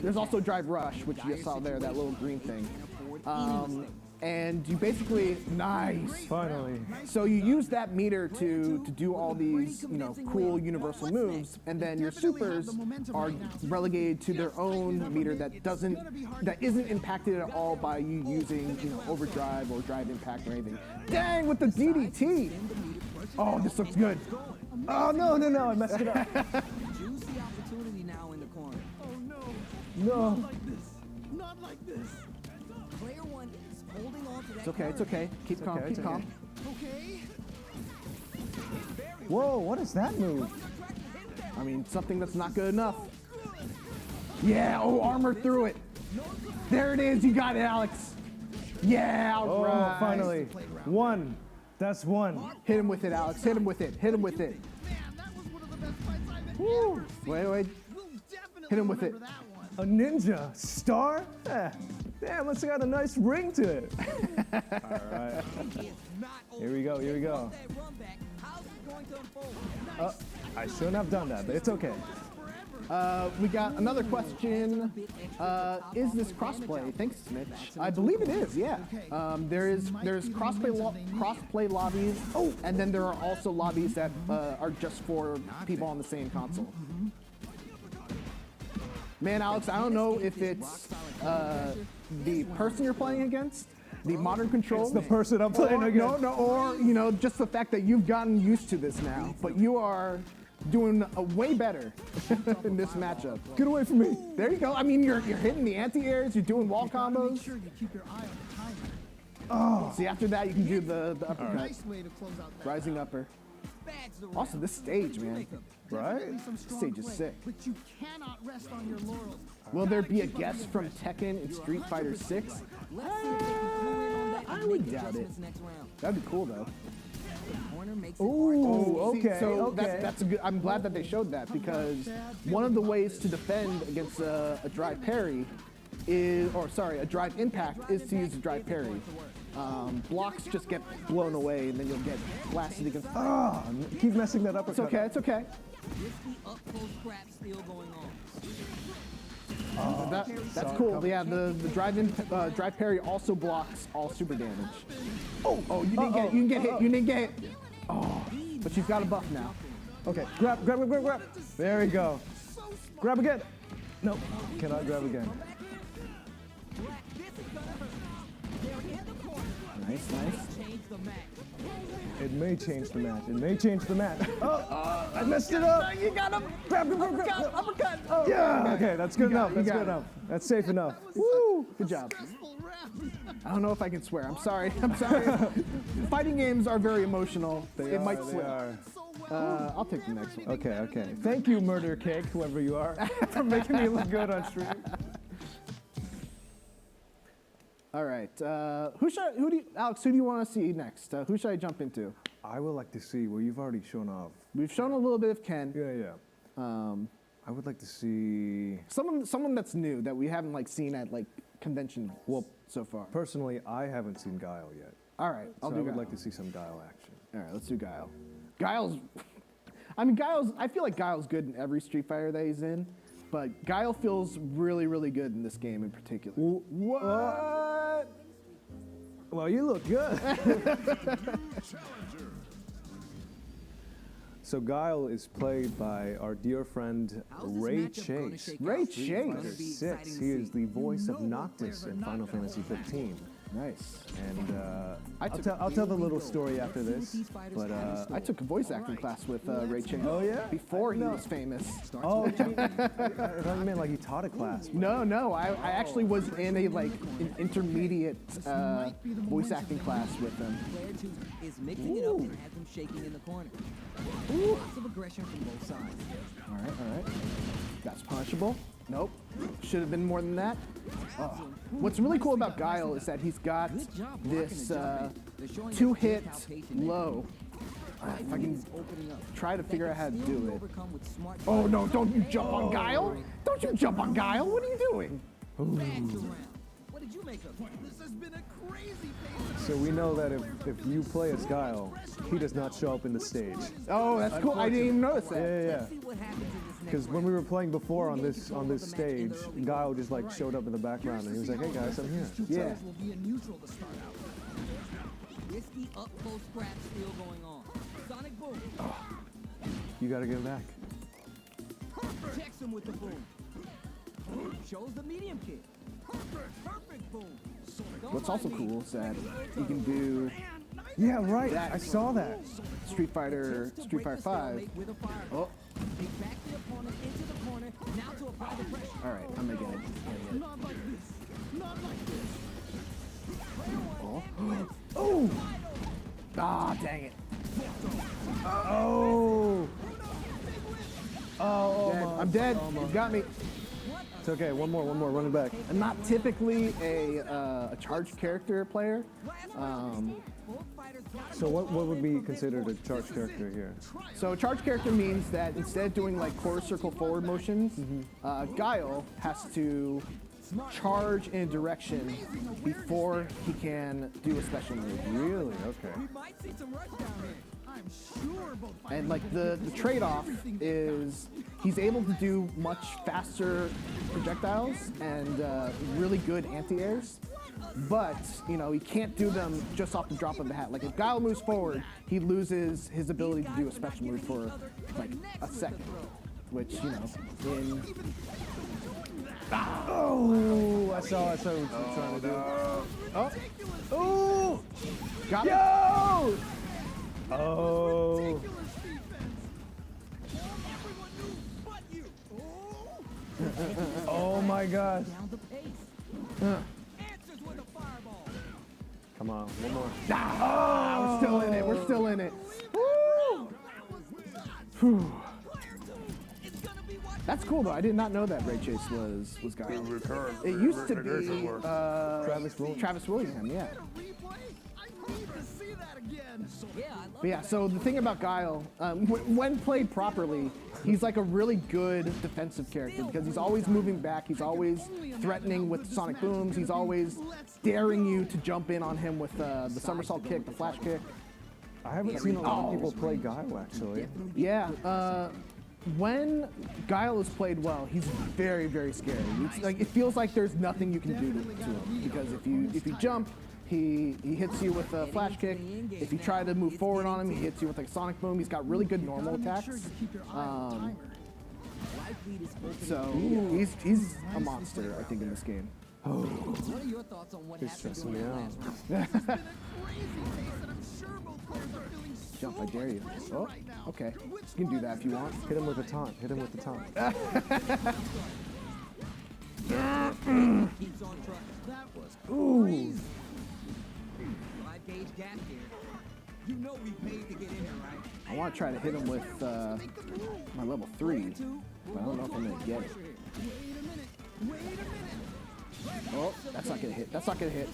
There's also drive rush, which you just saw there, that little green thing. And you basically, nice. Finally. So you use that meter to do all these, cool universal moves, and then your supers are relegated to their own meter that isn't impacted at all by you using, overdrive or drive impact or anything. Dang, with the DDT. Oh, this looks good. Oh, no, I messed it up. Juicy opportunity now in the corner. No. Not like this. Player one is holding on to that. It's okay. Keep calm. okay, Keep calm. Okay. Whoa, what is that move? I mean, something that's not good enough. Yeah. Oh, armor through it. There it is. You got it, Alex. Yeah. All right. Oh, finally. One. That's one. Hit him with it, Alex. Hit him with it. Hit him with it. Man, that was one of the best fights I've Woo. Wait. We'll definitely Hit him with it. remember that one. A ninja star? Damn, it's got a nice ring to it. All right. Here we go. I shouldn't have done that, but it's okay. We got another question. Is this crossplay? Thanks, Mitch. I believe it is. Yeah. There's crossplay lobbies. Oh, and then there are also lobbies that are just for people on the same console. Man, Alex, I don't know if it's the person you're playing against, the modern control. It's the person I'm playing against. Or just the fact that you've gotten used to this now. But you are doing way better in this matchup. Get away from me. There you go. I mean, you're hitting the anti-airs, you're doing wall combos. Make sure you keep your eye on the timer. Oh. See, after that, you can do the uppercut. Nice way to close out that. Rising upper. Also, this stage, man. Right? Some strong Stage is play, sick. But you cannot rest on your laurels. Will there be a guest from Tekken in Street Fighter 6? I would doubt it. That'd be cool, though. Ooh, See, okay. so that's a good. I'm glad that they showed that because one of the ways to defend against a drive parry a drive impact is to use a drive parry. Blocks just get blown away and then you'll get blasted against. Oh, keep messing that up. It's okay. It's okay. That's cool. Yeah, the drive parry also blocks all super damage. Oh, you didn't get it. You didn't get hit. You didn't get hit. Oh, but you've got a buff now. Okay, grab. There we go. Grab again. No, cannot grab again. Nice. It may change the match. Oh, I messed it up. You got him. Grab. Uppercut. Oh, Yeah. Okay, that's good enough. That's good enough. That's safe enough. Woo! Good job. I don't know if I can swear. I'm sorry. Fighting games are very emotional. It might slip. I'll take the next one. Okay. Thank you, Murder Cake, whoever you are, for making me look good on stream. All right. Alex, who do you want to see next? Who should I jump into? I would like to see. Well, you've already shown off. We've shown a little bit of Ken. Yeah. I would like to see someone that's new that we haven't seen at convention so far. Personally, I haven't seen Guile yet. All right, I would like to see some Guile action. All right, let's do Guile. Guile's. I feel like Guile's good in every Street Fighter that he's in, but Guile feels really, really good in this game in particular. What? Well, you look good. So Guile is played by our dear friend Ray Chase. Ray Street Fighter Chase. 6. He is the voice of Noctis in Final Fantasy 15. Nice. And I'll tell the little story after this. But I took a voice acting class with Ray Chase. Oh yeah? Before he was famous. Oh, I thought you meant like he taught a class. No. I actually was in an intermediate voice acting class with him. Player 2 is mixing it up and has him shaking in the corner. Lots of aggression from both sides. All right. That's punishable. Nope. Should have been more than that. What's really cool about Guile is that he's got this two-hit low. If I can try to figure out how to do it. Oh no, don't you jump on Guile! Don't you jump on Guile! What are you doing? What did you make of it? This has been a crazy So we know that if you play as Guile, he does not show up in the stage. Oh, that's cool. I didn't even notice that. Yeah. Because when we were playing before on this stage, Guile just showed up in the background and he was like, "Hey guys, I'm here." Yeah. Will be in neutral to start out. Risky up close scratch still going on. Sonic boom. You gotta get back. Checks him with the boom. Shows the medium kick. Perfect boom. What's also cool is that you can do. Yeah, right. I saw that. Street Fighter 5. Oh. Back the opponent into the corner. Now to apply the pressure. All right, I'm gonna get it. Not like this. Not like this. Oh. Ah, dang it. Oh. I'm dead. You got me. It's okay. One more. Run it back. I'm not typically a charged character player. So what would be considered a charged character here? So a charged character means that instead of doing quarter circle forward motions, Guile has to charge in a direction before he can do a special move. Really? Okay. We might see some rush down here. I'm sure both And the trade-off is he's able to do much faster projectiles and really good anti-airs. But, he can't do them just off the drop of the hat. If Guile moves forward, he loses his ability to do a special move for, a second. Which, in... Oh! I saw what you were trying to do. Oh! Oh! Got it! Yo! Oh! Oh my God! Come on, one more. We're still in it. We're still in it. Woo! Whew. That's cool though. I did not know that Ray Chase was Guile. It used to be Travis Willingham. Yeah. But yeah, so the thing about Guile, when played properly, he's a really good defensive character because he's always moving back, he's always threatening with sonic booms, he's always daring you to jump in on him with the somersault kick, the flash kick. I haven't seen a lot of people play Guile actually. Yeah, when Guile is played well, he's very, very scary. It's like, it feels like there's nothing you can do to him, because if you jump, he hits you with a flash kick. If you try to move forward on him, he hits you with like a sonic boom. He's got really good normal attacks. So he's a monster, I think, in this game. What are your thoughts on what happened stressing during me our out. last round? Jump, I dare you. Oh, okay. You can do that if you want. Hit him with a taunt. Hit him with the taunt. Keeps on trucking. That was Ooh. 5-gauge gap here. You know we paid to get in here, right? I want to try to hit him with my level 3, but I don't know if I'm going to get it. Oh, that's not going to hit. That's not going to hit.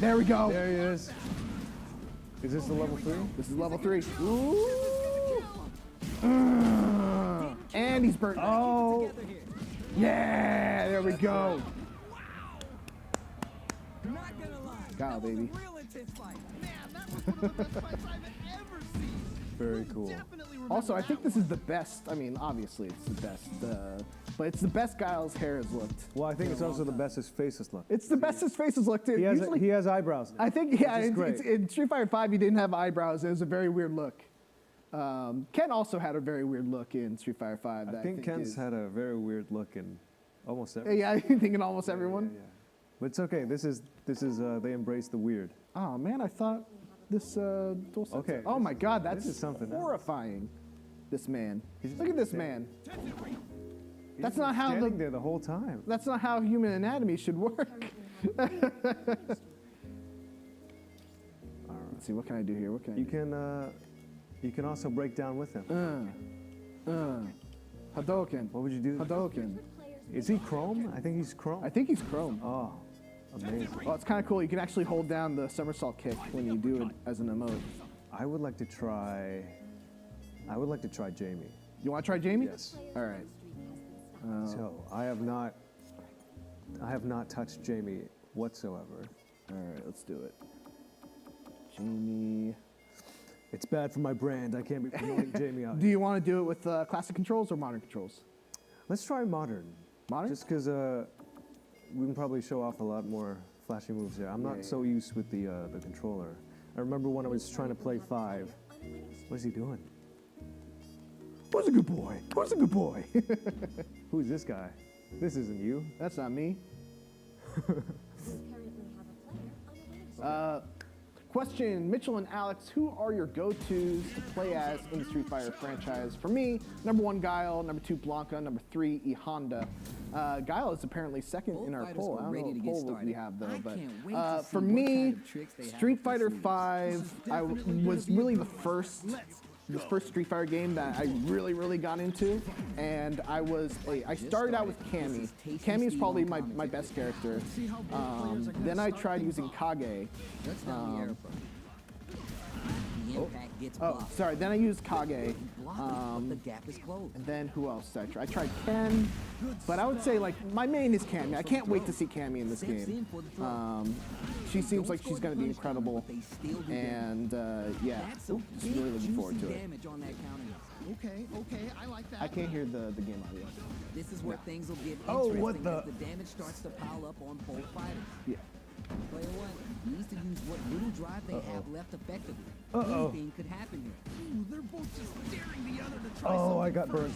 There we go. There he is. Is this the level 3? This is level 3. Ooh. And he's burnt. Oh. Yeah, there we go. Kyle, baby. Very cool. Also, I think this is the best. I mean, obviously it's the best, but it's the best Guile's hair has looked. Well, I think it's also the best his face has looked. It's the best his face has looked too. He has eyebrows. I think, yeah, which is great. in Street Fighter 5, he didn't have eyebrows. It was a very weird look. Ken also had a very weird look in Street Fighter 5. I think Ken's had a very weird look in almost every. Yeah, I think in almost everyone. Yeah. But it's okay. This is they embrace the weird. Oh man, I thought this DualSense. Okay. Oh my God, that's this is something else. horrifying. This man. Look at this man. That's He's not how standing there the whole time. That's not how human anatomy should work. All right. Let's see, what can I do here? What can I do? You can also break down with him. Hadouken. What would you do? Hadouken. Is he Chrome? I think he's Chrome. I think he's Chrome. Oh, amazing. Well, it's kind of cool. You can actually hold down the somersault kick when you do it as an emote. I would like to try Jamie. You want to try Jamie? Yes. All right. So I have not touched Jamie whatsoever. All right, let's do it. Jamie. It's bad for my brand. I can't be promoting Jamie out. Do you want to do it with classic controls or modern controls? Let's try modern. Modern? Just because we can probably show off a lot more flashy moves there. I'm not so used with the controller. I remember when I was trying to play 5. What is he doing? Who's a good boy? Who's a good boy? Who's this guy? This isn't you. That's not me. Question, Mitchell and Alex, who are your go-tos to play as in the Street Fighter franchise? For me, number 1, Guile, number 2, Blanca, number 3, E Honda. Guile is apparently second in our poll. I don't know what poll we have though, but for me, Street Fighter 5, I was really the first Street Fighter game that I really got into, and I started out with Cammy. Cammy is probably my best character. Then I tried using Kage. Sorry. Then I used Kage. And then who else did I try? I tried Ken, but I would say like my main is Cammy. I can't wait to see Cammy in this game. She seems like she's going to be incredible, and yeah, just really looking forward to it. Okay, I like that. I can't hear the game audio. This is where things will get Oh, interesting what the? as the damage starts to pile up on both fighters. Yeah. Player 1 needs to use what little drive they have left effectively. Anything could happen here. Ooh, they're both just daring the other to try Oh, something. I got burned.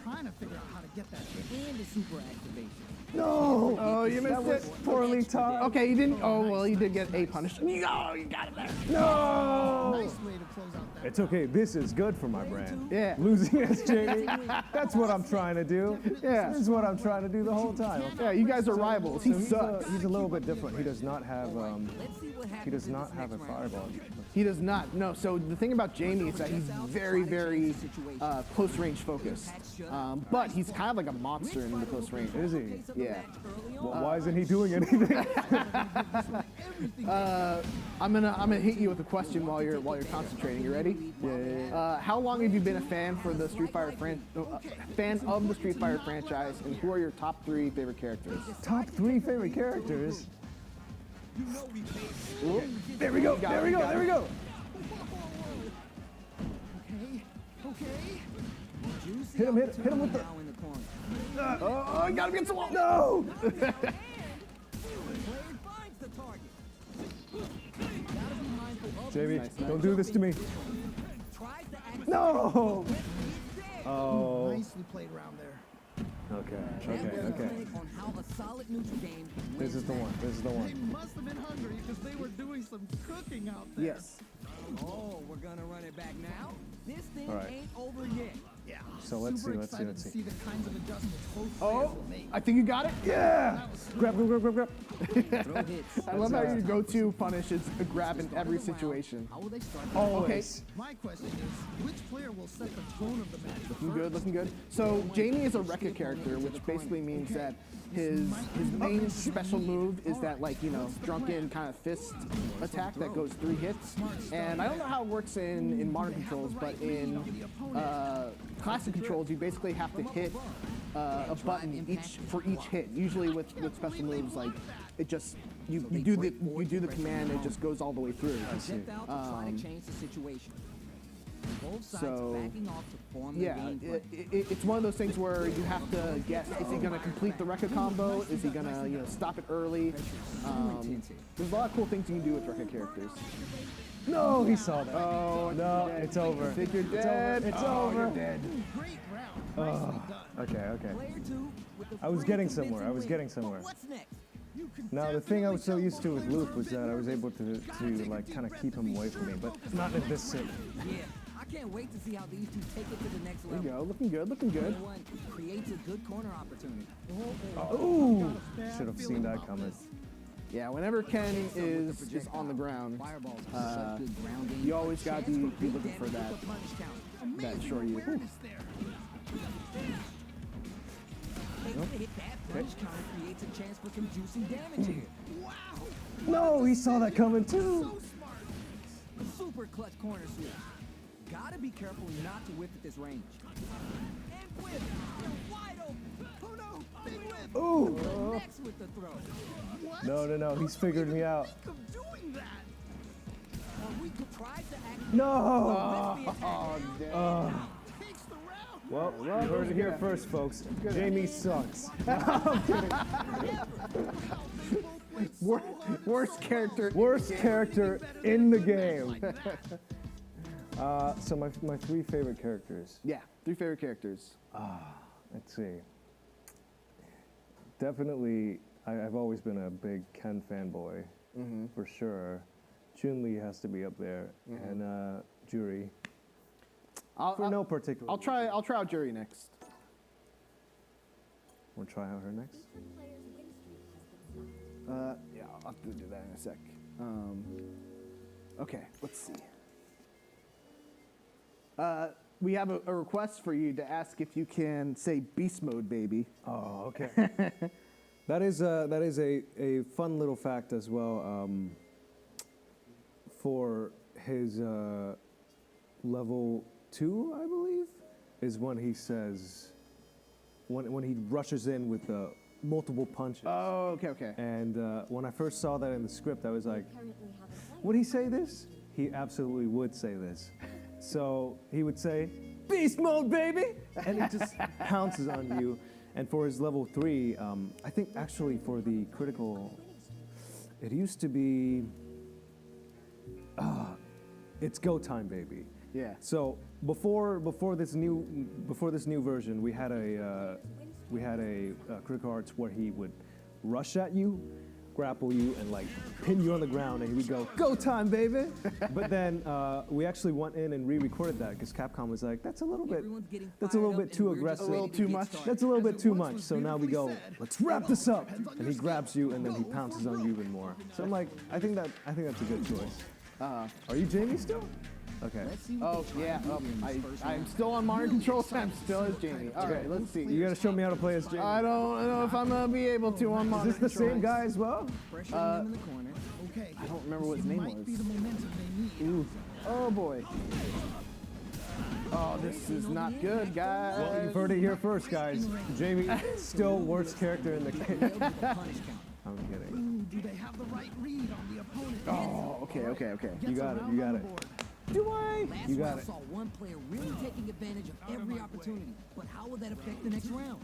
Trying to figure out how to get that. And the super activation. No! Oh, you missed it. Poorly taught. Okay, you didn't. Oh, well, you did get a punish. No, you got it there. No! Nice way to close out that. It's okay. This is good for my brand. Yeah. Losing as Jamie. That's what I'm trying to do. Yeah. This is what I'm trying to do the whole time. Yeah, you guys are rivals. He He's sucks. a little bit different. He does not have Let's see what happens he does in not this have a next round. fireball. He does not. No. So the thing about Jamie is that he's very close range focused. But he's kind of like a monster in the close range. Is he? Yeah. Well, why isn't he doing anything? I'm gonna hit you with a question while you're concentrating. You ready? Yeah. How long have you been a fan of the Street Fighter franchise, and who are your top 3 favorite characters? Top 3 favorite characters. There we go. There we go. Okay. Hit him with the... Now in the corner. Oh, I got him against the wall. No! Player finds the target. Jamie, don't do this to me. Tries to act No! Oh. Nicely played around there. Okay. on how a solid neutral game This is the one. This is the They one. must have been hungry because they were doing some cooking out there. Yes. Oh, we're gonna run it back now? This thing All right. ain't over yet. Yeah. So let's Super see. excited to see the kinds of adjustments both players Oh, will make. I think you got it. Yeah! Grab. Throw hits. I love how your go-to punish is a grab in every situation. How will they start? Okay. Always. My question is, which player will set the tone of the match? Looking good. So Jamie is a Rekka character, which basically means that his main special move is that, like, you know, drunken kind of fist attack that goes 3 hits. And I don't know how it works in modern controls, but in classic controls, you basically have to hit a button for each hit. Usually with special moves, like it just you do the command, it just goes all the way through. Stepped out to try to change the situation. Both sides So, backing off to form their yeah, game plan. it's one of those things where you have to guess: is he going to complete the Rekka combo? Is he going to stop it early? There's a lot of cool things you can do with Rekka characters. No, he saw that. Oh No, it's over. I think you're dead. It's Oh, over. You're dead. Great round. Nicely done. Okay. Player 2 with the I was free getting convincing somewhere. I was win. getting somewhere. But what's next? You can Now, the thing I was so definitely used to tell with both Luke players was that I was able to like kind of keep him away from me, but not in this sim. Yeah, I can't wait to see how these two take it to the next There you level. go. Looking good. Player 1 creates a good corner opportunity. Ooh! Should have seen that coming. Yeah, whenever Ken is on the ground, Fireballs are such good ground game. you always got to Chance be big looking for damage that with a punish counter. that short you. awareness there. Able to hit that punish counter creates a chance for some juicy damage here. No, he saw that coming too. So smart. Super clutch corner switch. Gotta be careful not to whip at this range. And whip! Wide open! Oh no! Big whip! Ooh! Next with the throw. No, he's figured me out. Think of doing that. Or we could try to act. No! Miss the attack. Takes the round. Well, you heard it here first, folks. Jamie sucks. Worst character. Worst character in the game. So my 3 favorite characters. Yeah, 3 favorite characters. Let's see. Definitely, I've always been a big Ken fanboy, for sure. Chun-Li has to be up there, and Juri. For no particular. I'll try out Jury next. We'll try out her next. Yeah, I'll have to do that in a sec. Okay, let's see. We have a request for you to ask if you can say beast mode, baby. Oh, okay. that is a fun little fact as well. For his level 2, I believe, is when he says when he rushes in with multiple punches. Oh, okay. And when I first saw that in the script, I was like, would he say this? He absolutely would say this. So he would say, beast mode, baby! And it just pounces on you. And for his level 3, I think actually for the critical, it used to be, it's go time, baby. Yeah. So before this new version, we had a critical arts where he would rush at you, grapple you, and like pin you on the ground, and he would go time, baby. But then we actually went in and re-recorded that because Capcom was like, that's a little bit too aggressive, A little too much. that's a little bit too much. So now we go, let's wrap this up, and he grabs you, and then he pounces on you even more. So I'm like, I think that's a good choice. Are you Jamie still? Okay. Oh, yeah. I'm still on modern controls. I'm still as Jamie. All right, let's see. You gotta show me how to play as Jamie. I don't know if I'm gonna be able to on modern Is this the same controls. guy as well? Pressuring him in the corner. Okay. I don't remember what his This name might be was. the momentum they need. Oh boy. Oh, this is not good, guys. Well, you've heard it here first, guys. Jamie, still worst character in the game. I'm kidding. Ooh, do they have the right read on the opponent? Oh, okay. You got it. Do I? Last You got round it. saw one player really taking advantage of every opportunity. But how will that affect the next round?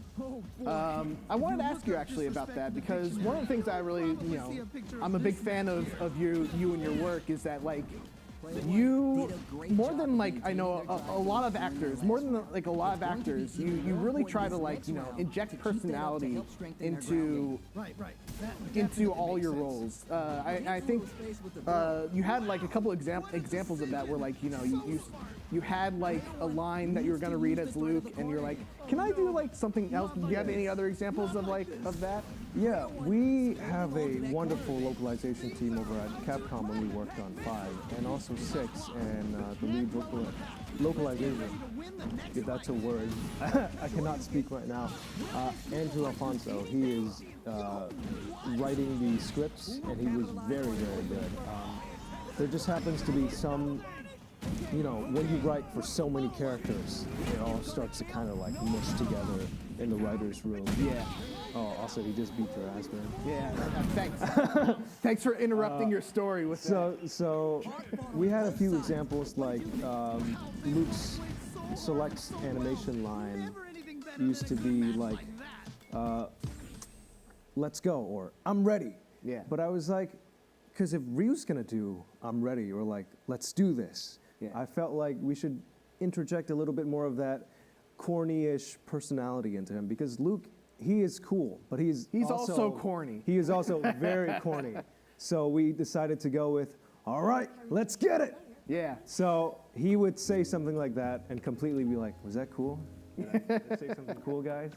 I wanted to ask you actually about that because one of the things I really, I'm a big fan of you and your work is that like you more than like I know a lot of actors, more than like a lot of actors, you really try to like inject personality into all your roles. I think you had like a couple examples of that where like you had like a line that you were gonna read as Luke and you're like, can I do like something else? Do you have any other examples of that? Yeah, we have a wonderful localization team over at Capcom when we worked on 5 and also 6 and the lead localization, if that's a word. I cannot speak right now. Andrew Alfonso, he is writing the scripts and he was very, very good. There just happens to be some, when you write for so many characters, it all starts to kind of like mush together in the writer's room. Yeah. Oh, also, he just beat your ass, man. Yeah, thanks. Thanks for interrupting your story with that. So we had a few examples like Luke's selects animation line used to be like, let's go, or I'm ready. Yeah. But I was like, because if Ryu's gonna do I'm ready, or like, let's do this, I felt like we should interject a little bit more of that corny-ish personality into him, because Luke, he is cool, but he's also corny. He is also very corny. So we decided to go with, all right, let's get it. Yeah. So he would say something like that and completely be like, was that cool? Did I say something cool, guys?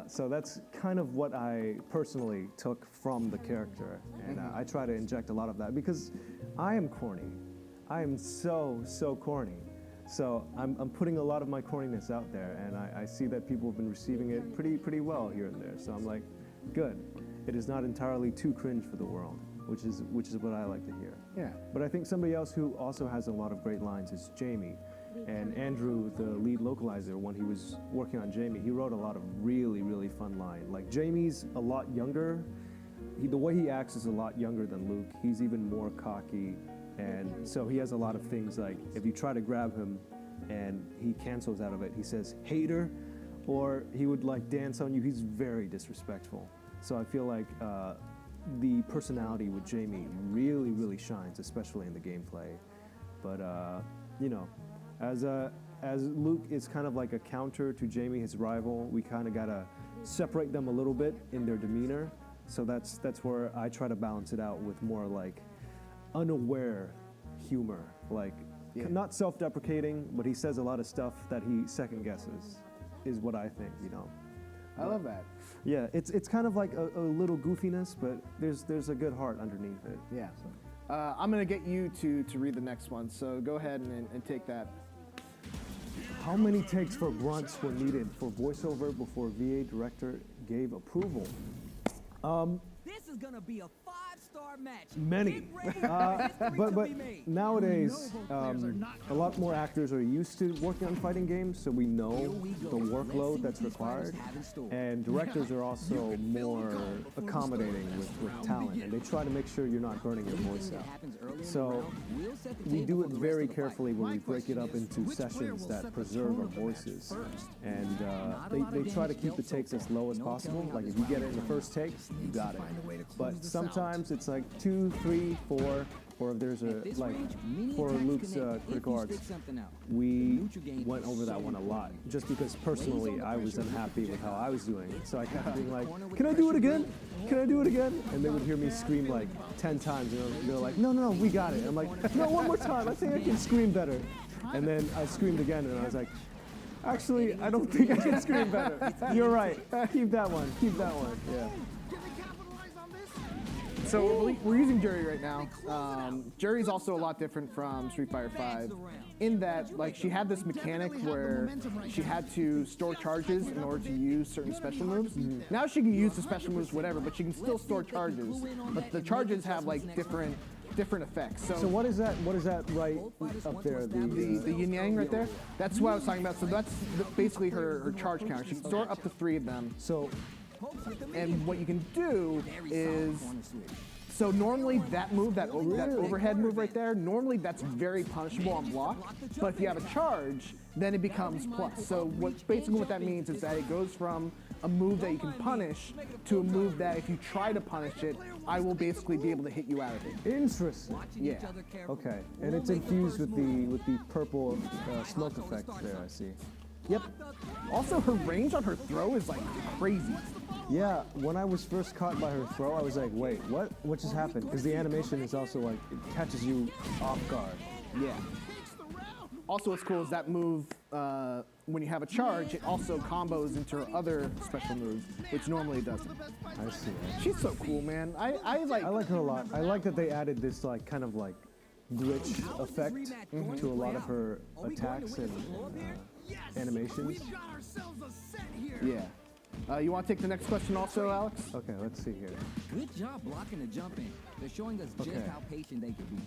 So that's kind of what I personally took from the character. And I try to inject a lot of that because I am corny. I am so corny. So I'm putting a lot of my corniness out there, and I see that people have been receiving it pretty well here and there. So I'm like, good. It is not entirely too cringe for the world, which is what I like to hear. Yeah. But I think somebody else who also has a lot of great lines is Jamie. And Andrew, the lead localizer, when he was working on Jamie, he wrote a lot of really fun lines. Like Jamie's a lot younger. The way he acts is a lot younger than Luke. He's even more cocky. And so he has a lot of things like, if you try to grab him and he cancels out of it, he says, hater, or he would like dance on you. He's very disrespectful. So I feel like the personality with Jamie really shines, especially in the gameplay. But, as Luke is kind of like a counter to Jamie, his rival, we kind of gotta separate them a little bit in their demeanor. So that's where I try to balance it out with more like unaware humor, like not self-deprecating, but he says a lot of stuff that he second guesses, is what I think, I love that. Yeah, it's kind of like a little goofiness, but there's a good heart underneath it. Yeah. I'm gonna get you to read the next one, so go ahead and take that. How many takes for grunts were needed for voiceover before VA director gave approval? This is gonna be a 5-star match. Many. But nowadays, a lot more actors are used to working on fighting games, so we know the workload that's required. And directors are also more accommodating with talent, and they try to make sure you're not burning your voice out. So we do it very carefully when we break it up into sessions that preserve our voices. And they try to keep the takes as low as possible. Like if you get it in the first take, you got it. But sometimes it's like 2, 3, 4, or if there's a, like, for Luke's critical arts, we went over that one a lot, just because personally I was unhappy with how I was doing. So I kept being like, can I do it again? Can I do it again? And they would hear me scream like 10 times, and they're like, no, we got it. And I'm like, no, one more time, I think I can scream better. And then I screamed again, and I was like, actually, I don't think I can scream better. You're right, keep that one, yeah. So we're using Jury right now. Jury's also a lot different from Street Fighter V in that, like, she had this mechanic where she had to store charges in order to use certain special moves. Now she can use the special moves, whatever, but she can still store charges. But the charges have like different effects. So what is that right up there? The yin yang right there? That's what I was talking about. So that's basically her charge counter. She can store up to 3 of them. So. And what you can do is So normally that move, that overhead move right there, normally that's very punishable on block. But if you have a charge, then it becomes plus. So basically what that means is that it goes from a move that you can punish to a move that if you try to punish it, I will basically be able to hit you out of it. Interesting. Yeah. Okay, and it's infused with the purple smoke effect there, I see. Yep. Also, her range on her throw is like crazy. Yeah, when I was first caught by her throw, I was like, wait, what? What just happened? Because the animation is also like, it catches you off guard. Yeah. Also, what's cool is that move, when you have a charge, it also combos into her other special moves, which normally doesn't. I see. She's so cool, man. I like her a lot. I like that they added this like kind of like glitch effect to a lot of her attacks and animations. Yeah. You want to take the next question also, Alex? Okay, let's see here. Good job blocking the jump in. They're showing us just how patient they can be.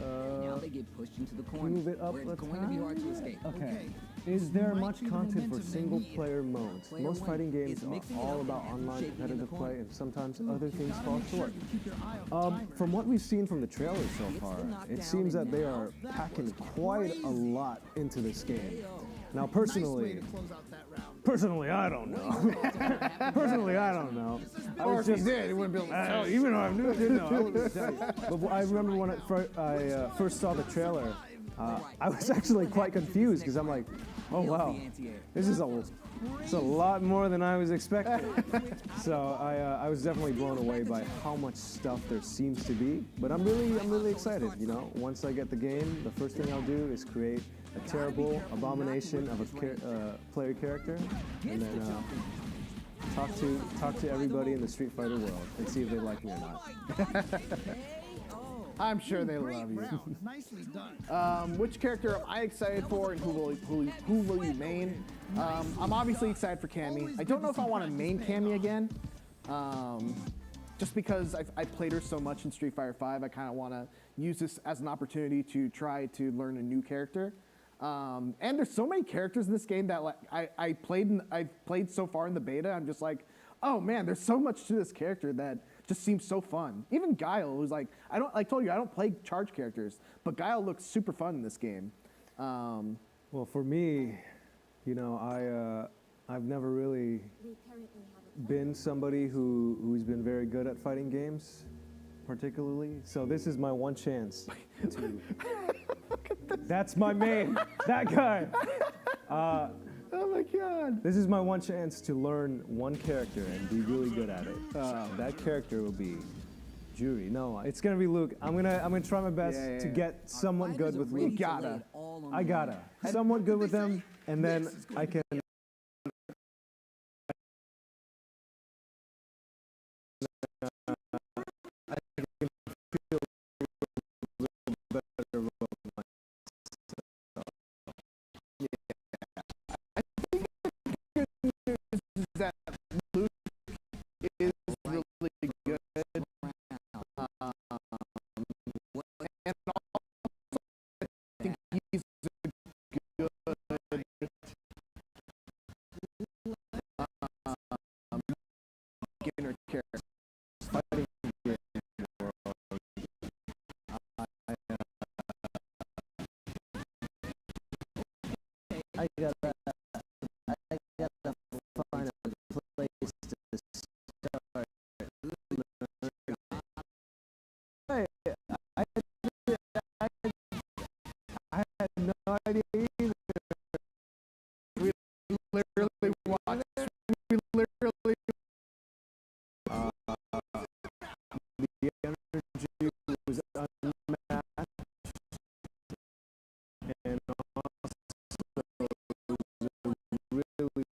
Now they get pushed into the corner. Move it up where a it's going to be hard to escape. Okay. Is there much content for single-player modes? Most fighting games are all about online competitive play, and sometimes other things fall short. From what we've seen from the trailer so far, it seems that they are packing quite a lot into this game. Now, personally, I don't know. Personally, I don't know. Or if you did, you wouldn't be able to tell you. Even though I knew it, didn't know. I wouldn't tell you. But I remember when I first saw the trailer, I was actually quite confused because I'm like, oh wow, this is it's a lot more than I was expecting. So I was definitely blown away by how much stuff there seems to be. But I'm really excited. You know, once I get the game, the first thing I'll do is create a terrible abomination of a player character, and then talk to everybody in the Street Fighter world and see if they like me or not. I'm sure they love you. Nicely done. Which character am I excited for, and who will you main? I'm obviously excited for Cammy. I don't know if I want to main Cammy again, just because I played her so much in Street Fighter V. I kind of want to use this as an opportunity to try to learn a new character. And there's so many characters in this game that like I've played so far in the beta. I'm just like, oh man, there's so much to this character that just seems so fun. Even Guile, who's like, I told you I don't play charge characters, but Guile looks super fun in this game. Well, for me, you know, I've never really been somebody who's been very good at fighting games, particularly. So this is my one chance to. That's my main. That guy. Oh my god. This is my one chance to learn one character and be really good at it. That character will be Jury. No, it's gonna be Luke. I'm gonna try my best to get someone good with Luke. I gotta. Someone good with him, and then I can. That Luke is really good, and also I think he's a good beginner character. Fighting game world. I gotta find a place to start. I had no idea either. We literally watched. We literally. The energy was unmatched, and also really.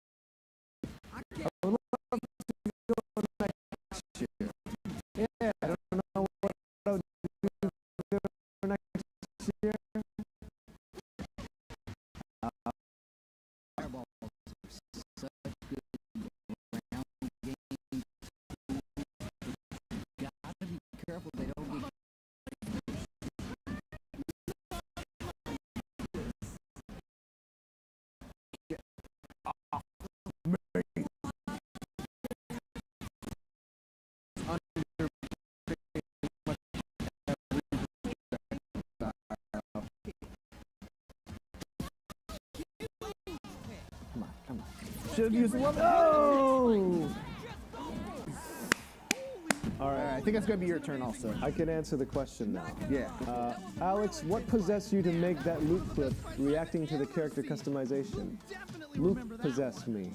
I would love to go next year. Yeah, I don't know what I'll do next year. Careful they don't get should have used the level. Oh! All right. I think it's gonna be your turn also. I can answer the question now. Yeah. Alex, what possessed you to make that loop clip reacting to the character customization? Luke possessed me.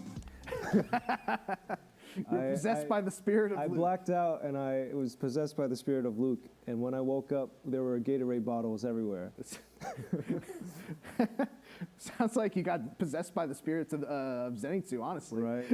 You're possessed by the spirit of I Luke. blacked out and I was possessed by the spirit of Luke. And when I woke up, there were Gatorade bottles everywhere. Sounds like you got possessed by the spirits of Zenitsu, honestly. Right.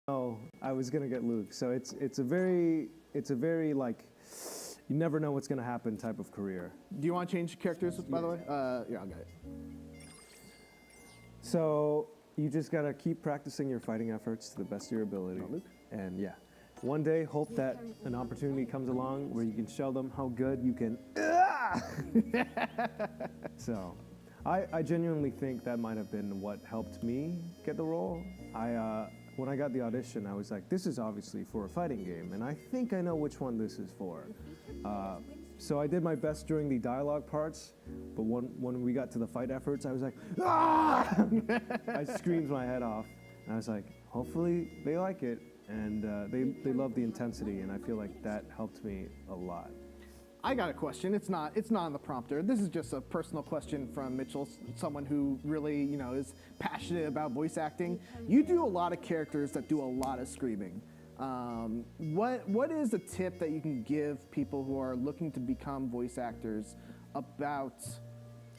No, I was gonna get Luke. So it's a very like, you never know what's gonna happen type of career. Do you want to change characters, by the way? Yeah, I'll get it. So you just gotta keep practicing your fighting efforts to the best of your ability. And yeah, one day hope that an opportunity comes along where you can show them how good you can. So I genuinely think that might have been what helped me get the role. When I got the audition, I was like, this is obviously for a fighting game, and I think I know which one this is for. So I did my best during the dialogue parts, but when we got to the fight efforts, I was like, ah! I screamed my head off, and I was like, hopefully they like it, and they love the intensity, and I feel like that helped me a lot. I got a question. It's not on the prompter. This is just a personal question from Mitchell, someone who really, is passionate about voice acting. You do a lot of characters that do a lot of screaming. What is a tip that you can give people who are looking to become voice actors about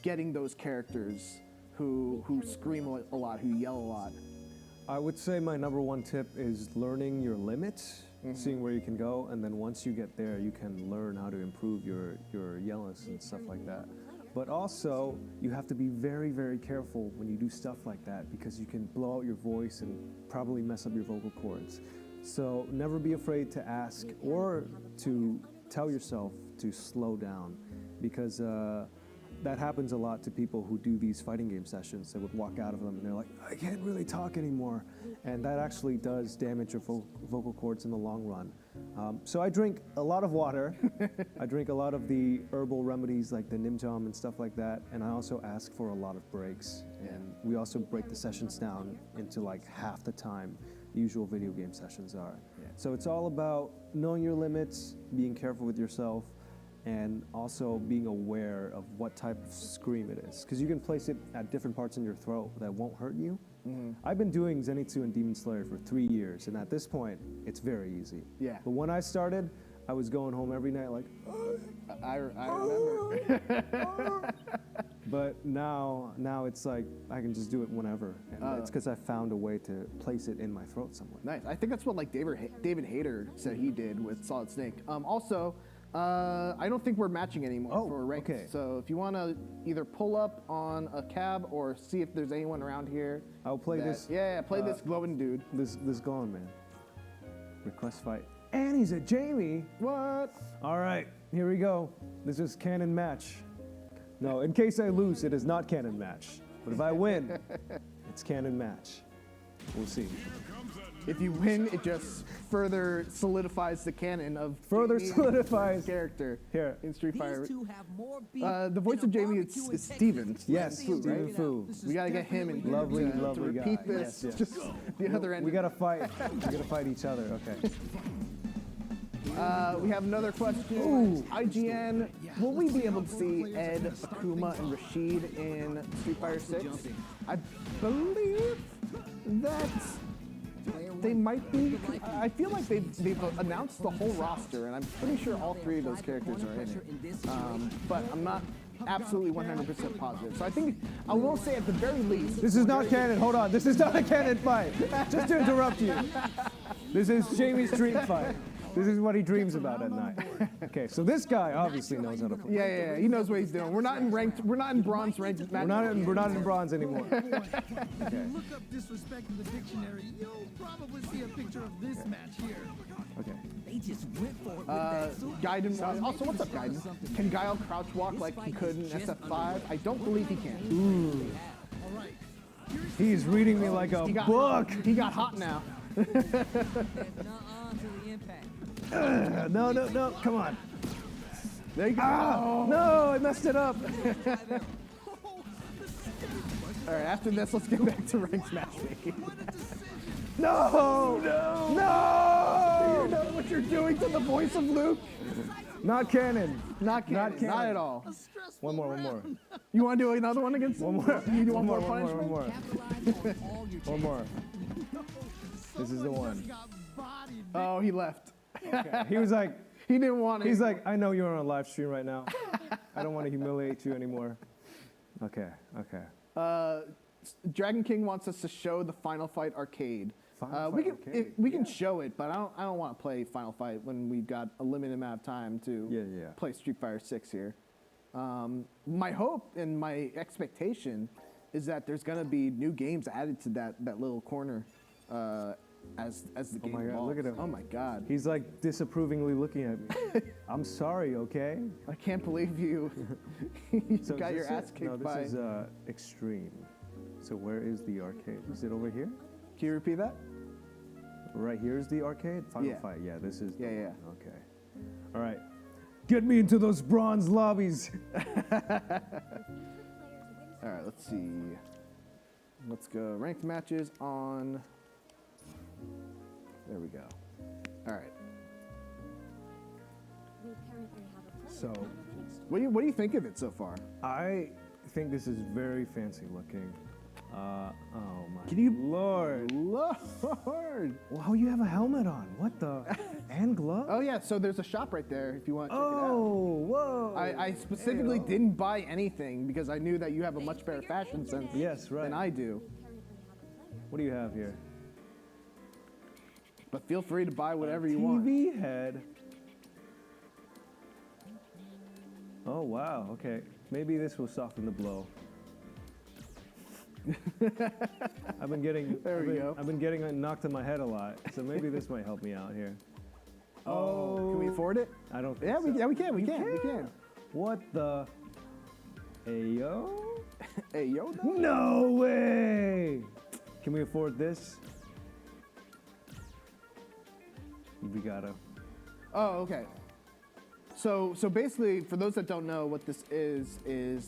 getting those characters who scream a lot, who yell a lot? I would say my number one tip is learning your limits. Seeing where you can go, and then once you get there, you can learn how to improve your yelliness and stuff like that. But also, you have to be very, very careful when you do stuff like that, because you can blow out your voice and probably mess up your vocal cords. So never be afraid to ask or to tell yourself to slow down, because that happens a lot to people who do these fighting game sessions. They would walk out of them and they're like, I can't really talk anymore. And that actually does damage your vocal cords in the long run. So I drink a lot of water. I drink a lot of the herbal remedies like the Nimjam and stuff like that. And I also ask for a lot of breaks. And we also break the sessions down into like half the time the usual video game sessions are. So it's all about knowing your limits, being careful with yourself, and also being aware of what type of scream it is. Because you can place it at different parts in your throat that won't hurt you. I've been doing Zenitsu and Demon Slayer for 3 years, and at this point, it's very easy. Yeah. But when I started, I was going home every night like, I remember. But now it's like, I can just do it whenever. And it's because I found a way to place it in my throat somewhere. Nice. I think that's what like David Hayter said he did with Solid Snake. Also, I don't think we're matching anymore for rank. okay. So if you want to either pull up on a cab or see if there's anyone around here. I'll play this. Yeah, play this glowing dude. This glowing man. Request fight. And he's a Jamie. What? All right, here we go. This is canon match. No, in case I lose, it is not canon match. But if I win, it's canon match. We'll see. If you win, it just further solidifies the canon of solidifies character here in Street Fighter. These two have more beef The voice of Jamie is Steven. Yes, Fu, Steven right? Fu. We gotta get him in here Lovely to repeat guy. this. Yes, yes. Just the other end. We gotta fight. We gotta fight each other. Okay. We have another question. IGN, will we be able to see Ed, Akuma, and Rashid in Street Fighter 6? I believe that they might be. I feel like they've announced the whole roster, and I'm pretty sure all 3 of those characters are in it. But I'm not absolutely 100% positive. So I think I will say at the very least. This is not canon. Hold on. This is not a canon fight. Just to interrupt you. This is Jamie's dream fight. This is what he dreams about at night. Okay, so this guy obviously knows how to play. Yeah, he knows what he's doing. We're not in bronze ranked matches. We're not in bronze anymore. If you look up disrespect in the dictionary, you'll probably see a picture of this match here. Okay. They just went for it with that Gaiden. Also, what's up, Gaiden? Can Guile crouch walk like he could in SF5? I don't believe he can. All right, here's He's reading me like a book. He got hot now. No, come on. There you go. Ah, no, I messed it up. All right, after this, let's get back to ranked matchmaking. No! Do you know what you're doing to the voice of Luke? Not canon. Not canon. canon. Not at all. One more. You want to do another one against One more. You want more One punishment? more. This is the one. Oh, he left. Okay. He was like, he didn't want it. He's like, I know you're on a live stream right now. I don't want to humiliate you anymore. Okay. Dragon King wants us to show the Final Fight arcade. We can show it, but I don't want to play Final Fight when we've got a limited amount of time to play Street Fighter 6 here. My hope and my expectation is that there's gonna be new games added to that little corner as the game evolves. Oh my God! Look at him. Oh my God! He's like disapprovingly looking at me. I'm sorry, okay? I can't believe you got your ass kicked by. No, this is extreme. So where is the arcade? Is it over here? Can you repeat that? Right here is the arcade? Final Fight. Yeah, this is. Yeah. Okay. All right. Get me into those bronze lobbies. All right, let's see. Let's go ranked matches on. There we go. All right. So, what do you think of it so far? I think this is very fancy looking. Oh my Lord. Wow, you have a helmet on. What the? And gloves? Oh yeah, so there's a shop right there if you want to check it out. Oh, whoa. I specifically didn't buy anything because I knew that you have a much better fashion sense than I do. What do you have here? But feel free to buy whatever you want. TV head. Oh wow, okay. Maybe this will soften the blow. I've been getting knocked on my head a lot, so maybe this might help me out here. Oh, can we afford it? I don't think Yeah, so. we can. We can. What the? Ayo? Ayo? No way! Can we afford this? We gotta. Oh, okay. So basically, for those that don't know what this is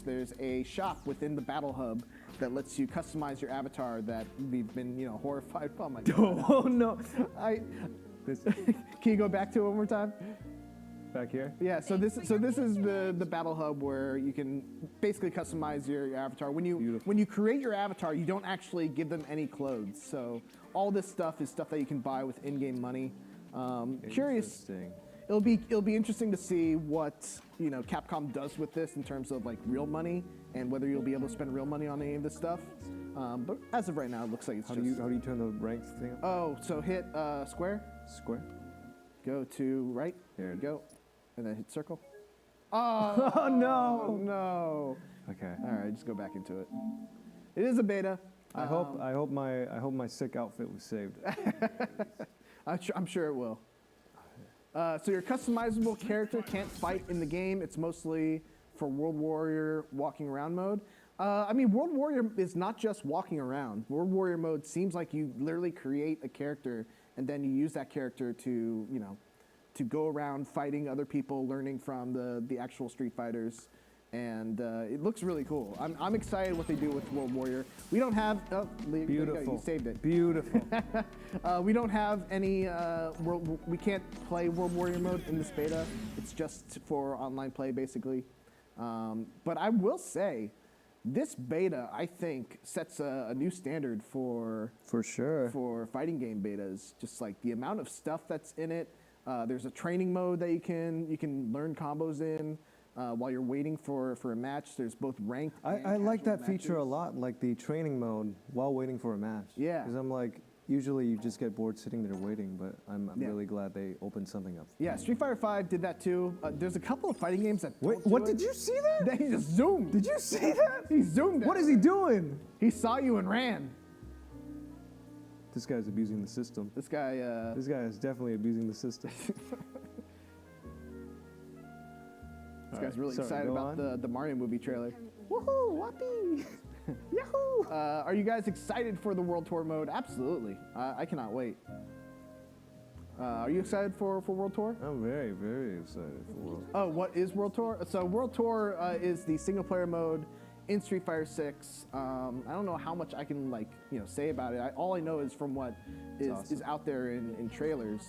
there's a shop within the Battle Hub that lets you customize your avatar that we've been, horrified. Oh my God. Oh no! Can you go back to it one more time? Back here? Yeah. So this is the Battle Hub where you can basically customize your avatar. When you create your avatar, you don't actually give them any clothes. So all this stuff is stuff that you can buy with in-game money. Curious. It'll be interesting to see what Capcom does with this in terms of like real money and whether you'll be able to spend real money on any of this stuff. But as of right now, it looks like it's how do you turn the ranked thing up? Oh, so hit square. Square. Go to right. There you go, and then hit circle. Oh, oh no! No. Okay. All right, just go back into it. It is a beta. I hope my sick outfit was saved. I'm sure it will. So your customizable character can't fight in the game. It's mostly for World Warrior walking around mode. I mean, World Warrior is not just walking around. World Warrior mode seems like you literally create a character and then you use that character to, to go around fighting other people, learning from the actual Street Fighters. And it looks really cool. I'm excited what they do with World Warrior. We don't have... Oh, beautiful. You saved it. Beautiful. We don't have any... we can't play World Warrior mode in this beta. It's just for online play, basically. But I will say, this beta, I think, sets a new standard for sure for fighting game betas. Just like the amount of stuff that's in it. There's a training mode that you can learn combos in. While you're waiting for a match, there's both ranked and I like that casual feature a matches. lot, like the training mode while waiting for a match. Yeah. Because I'm like, usually you just get bored sitting there waiting, but I'm really glad they opened something up. Yeah, Street Fighter V did that too. There's a couple of fighting games that Wait, what did you see that? He just zoomed. Did you see that? He zoomed out. What is he doing? He saw you and ran. This guy's abusing the system. This guy is definitely abusing the system. This guy's really excited about the Mario movie trailer. Woohoo, whoppee! Yahoo! Are you guys excited for the World Tour mode? Absolutely. I cannot wait. Are you excited for World Tour? I'm very, very excited for World Tour. Oh, what is World Tour? So World Tour is the single player mode in Street Fighter 6. I don't know how much I can say about it. All I know is from what is out there in trailers.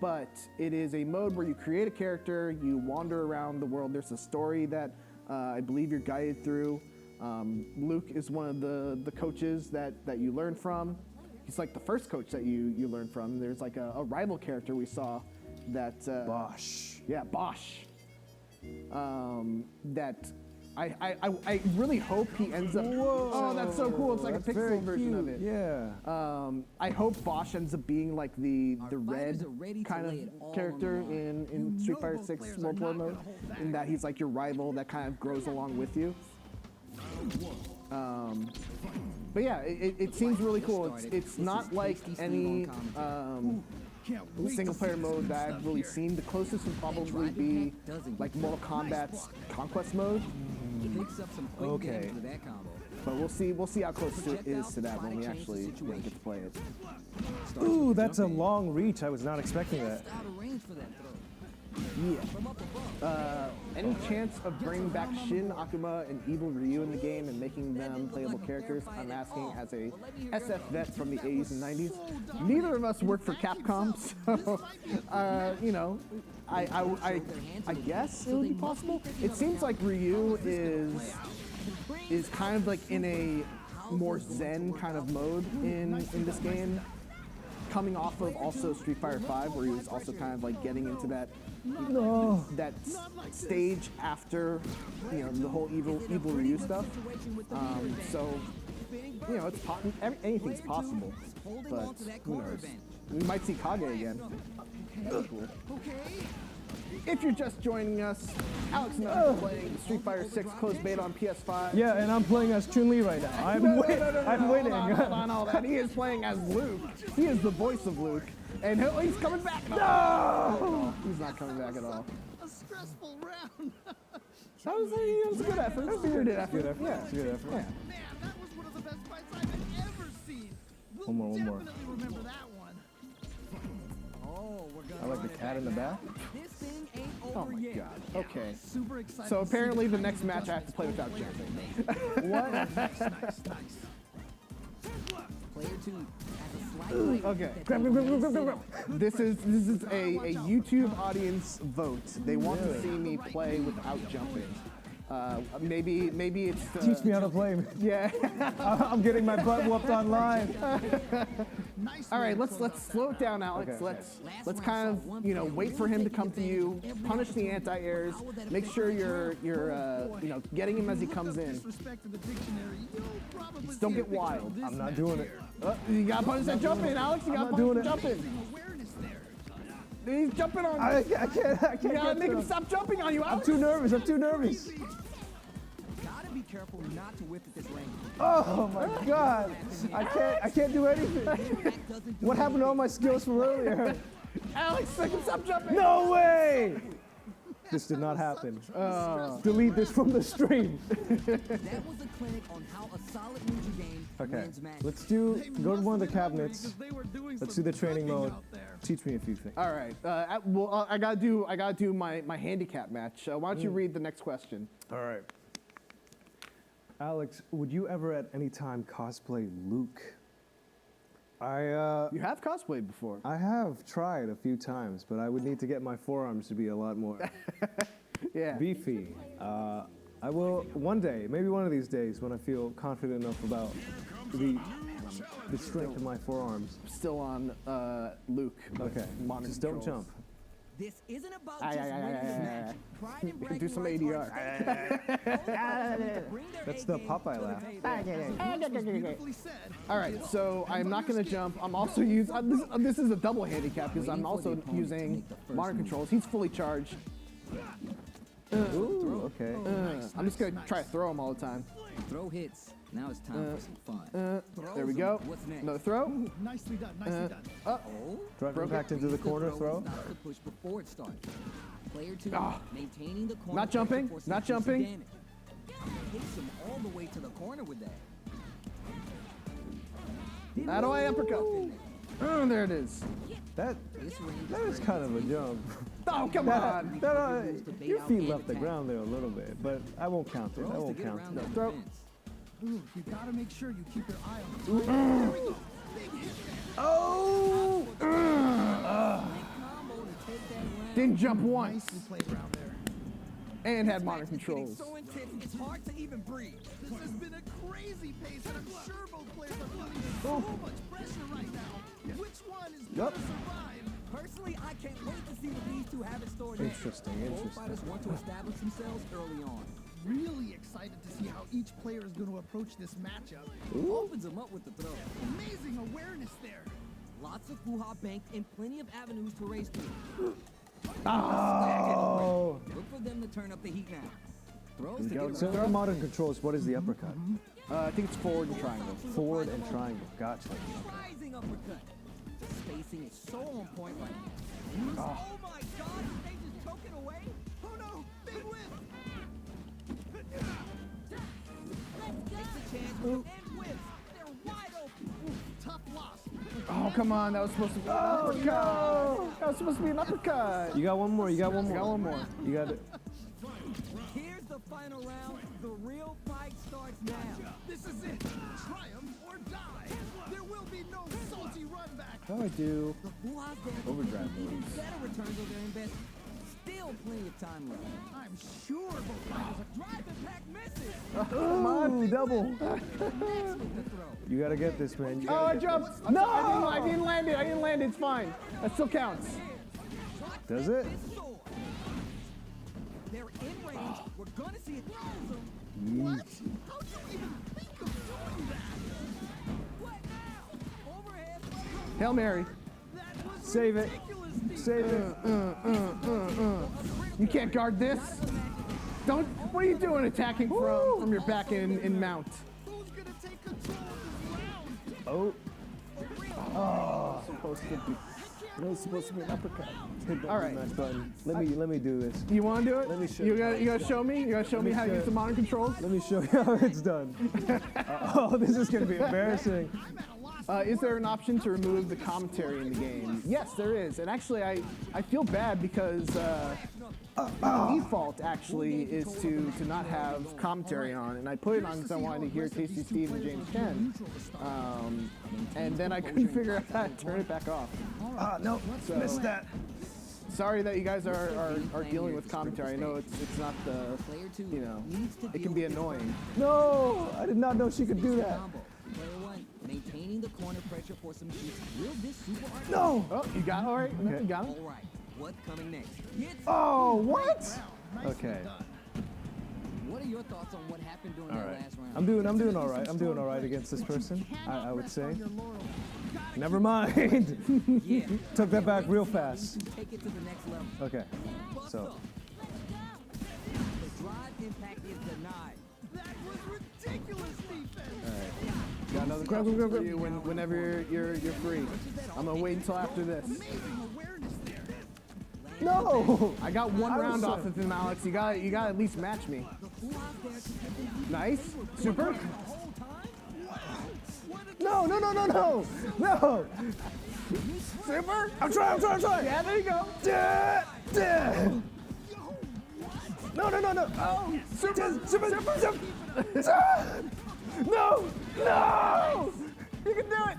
But it is a mode where you create a character, you wander around the world. There's a story that I believe you're guided through. Luke is one of the coaches that you learn from. He's like the first coach that you learn from. There's like a rival character we saw that Bosch. Yeah, Bosch. That I really hope he ends up. Whoa. Oh, that's so cool! It's like a pixel version of it. Yeah. I hope Bosch ends up being like the red kind of character in Street Fighter 6 World Tour mode, in that he's like your rival that kind of grows along with you. But yeah, it seems really cool. It's not like any single player mode that I've really seen. The closest would probably be like Mortal Kombat's Conquest mode. Okay. But we'll see how close it is to that when we actually get to play it. Ooh, that's a long reach. I was not expecting that. Yeah. Any chance of bringing back Shin, Akuma, and Evil Ryu in the game and making them playable characters? I'm asking as a SF vet from the 80s and 90s. Neither of us work for Capcom, so I guess it would be possible. It seems like Ryu is kind of like in a more zen kind of mode in this game, coming off of also Street Fighter V, where he was also kind of like getting into that stage after the whole evil Ryu stuff. So it's anything's possible, but who knows? We might see Kage again. That's cool. If you're just joining us, Alex and I are playing Street Fighter 6 closed beta on PS5. Yeah, and I'm playing as Chun-Li right now. I'm waiting. Hold on, all that. He is playing as Luke. He is the voice of Luke. And he's coming back. No! He's not coming back at all. A stressful round. That was a good effort. That was a good effort. Yeah, it's a good effort. Yeah. Man, that was one of the best fights I've ever seen. We'll One more. definitely remember that one. I like the cat in the back. Oh my god. Okay. Super excited. So apparently the next match I have to play without jumping. What? Nice. Player 2 has a slight Okay. This is a YouTube audience vote. They want to see me play without jumping. Maybe it's Teach me how to play. Yeah. I'm getting my butt whooped online. All right, let's slow it down, Alex. Okay. Let's kind of wait for him to come to you, punish the anti-airs, make sure you're getting him as he comes in. Just don't get wild. I'm not doing it. You gotta punish that jumping, Alex. You gotta punish the jumping. He's jumping on you. I can't. You gotta make him stop jumping on you, Alex. I'm too nervous. Gotta be careful not to whip at this range. Oh my god. I can't do anything. What happened to all my skills from earlier? Alex, make him stop jumping. No way! This did not happen. Delete this from the stream. That was a clinic on how a solid ninja game wins matches. Let's go to one of the cabinets. Let's do the training mode. Teach me a few things. All right. I gotta do my handicap match. Why don't you read the next question? All right. Alex, would you ever at any time cosplay Luke? You have cosplayed before. I have tried a few times, but I would need to get my forearms to be a lot more beefy. I will one day, maybe one of these days, when I feel confident enough about the strength of my forearms. Still on Luke. Okay. Just don't jump. This isn't about just winning the match. Pride and bragging Do some rights ADR. That's the Popeye laugh. All right, so I'm not going to jump. I'm also using, this is a double handicap because I'm also using modern controls. He's fully charged. Ooh, okay. I'm just going to try to throw him all the time. Throw hits. Now it's time for some fun. There we go. What's next? Another throw. Nicely done. Drive impact into the corner, throw. Not to push before it starts. Player 2 maintaining the corner. Not jumping. forces Not increasing jumping. damage. Takes him all the way to the corner with that. How do I uppercut? Oh, there it is. That is kind of a jump. Oh, come on. Your feet left the ground there a little bit, but I won't count it. I won't count it. Throw. Ooh, you gotta make sure you keep your eye on the There we go. Big hit there. Oh! Didn't jump once. Nicely played around there. And had modern controls. So intense, it's hard to even breathe. This has been a crazy pace, and I'm sure both players are feeling so much pressure right now. Which one is gonna survive? Personally, I can't wait to see what these two have in store next. Interesting. Both fighters want to establish themselves early on. Really excited to see how each player is going to approach this matchup. Opens them up with the throw. Amazing awareness there. Lots of fuha banked and plenty of avenues to race through. Oh! Look for them to turn up the heat now. Throws to get So our modern controls, what is the uppercut? I think it's forward and triangle. Forward and triangle. Gotcha. rising uppercut. The spacing is so on point right now. Oh my god, the stage is choking away. Oh no, big whip. Takes a chance and whips. They're wide open. Tough loss. Oh, come on. That was supposed to be an uppercut. No. That was supposed to be an uppercut. You got one more. You got one more. I got one more. You got it. Here's the final round. The real fight starts now. This is it. Triumph or die. There will be no salty run back. How do I do? The Fuha's there. Overdrive Even moves. better returns on their investment. Still plenty of time left. I'm sure both fighters are Drive impact misses. Come on, double. Next with the throw. You gotta get this, man. You Oh, gotta I get jumped. this. No, I didn't land it. I didn't land it. It's fine. That still counts. Does it? This sword. They're in range. We're gonna see it throws them. What? How'd you even think of doing that? What now? Overhead. Hail Mary. That was Save it. ridiculous, Steve. Save it. You can't guard this. Don't. What are you doing attacking from your back in mount? Who's gonna take control of this round? Oh. Supposed to be. No, it's supposed to be an uppercut. Hit that All right. rematch button. Let me do this. You want to do it? Let me show you. you. Gotta show me. You gotta show me how to use the modern controls. Let me show you how it's done. Oh, this is gonna be embarrassing. Is there an option to remove the commentary in the game? Yes, there is. And actually, I feel bad because the default actually is to not have commentary on, and I put it on because I wanted to hear Tasty Steve and James Chen, and then I couldn't figure out how to turn it back off. No, missed that. Sorry that you guys are dealing with commentary. I know it's not the, you know, it can be annoying. No, I did not know she could do that. Player one, maintaining the corner pressure for some shoots. Will this super art? No. Oh, you got it? All right. Okay. You got it? All right, what's coming next? Hits. Oh, what? Okay. What are your thoughts on what happened during All that right. last round? I'm doing all right. I'm doing all right against this person. I would say. Never mind. Yeah. Took that back real fast. Take it to the next level. Okay. Bust So. up. The drive impact is denied. That was ridiculous defense. Got another Grab, question grab, for grab. you whenever you're free. I'm gonna wait until after this. Amazing awareness there. No. I got one I was round off so- of him, Alex. You got to at least match me. The Fuha's there to keep them Nice. Super. the whole time. No. No. Super. I'm trying. Yeah, there you go. No. Oh, super. No. You can do it.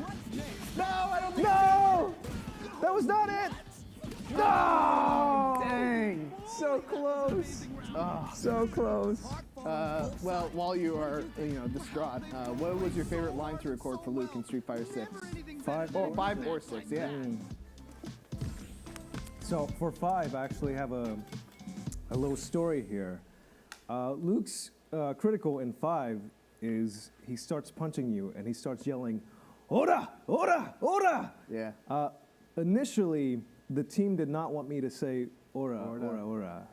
No, I don't think No. That was not it. No. Dang. So close. So close. Well, while you are, distraught, what was your favorite line to record for Luke in Street Fighter 6? 5 5 or 6, yeah. So for 5, I actually have a little story here. Luke's critical in 5 is he starts punching you and he starts yelling, "Ora! Ora! Ora!" Yeah. Initially, the team did not want me to say "Ora! Ora!"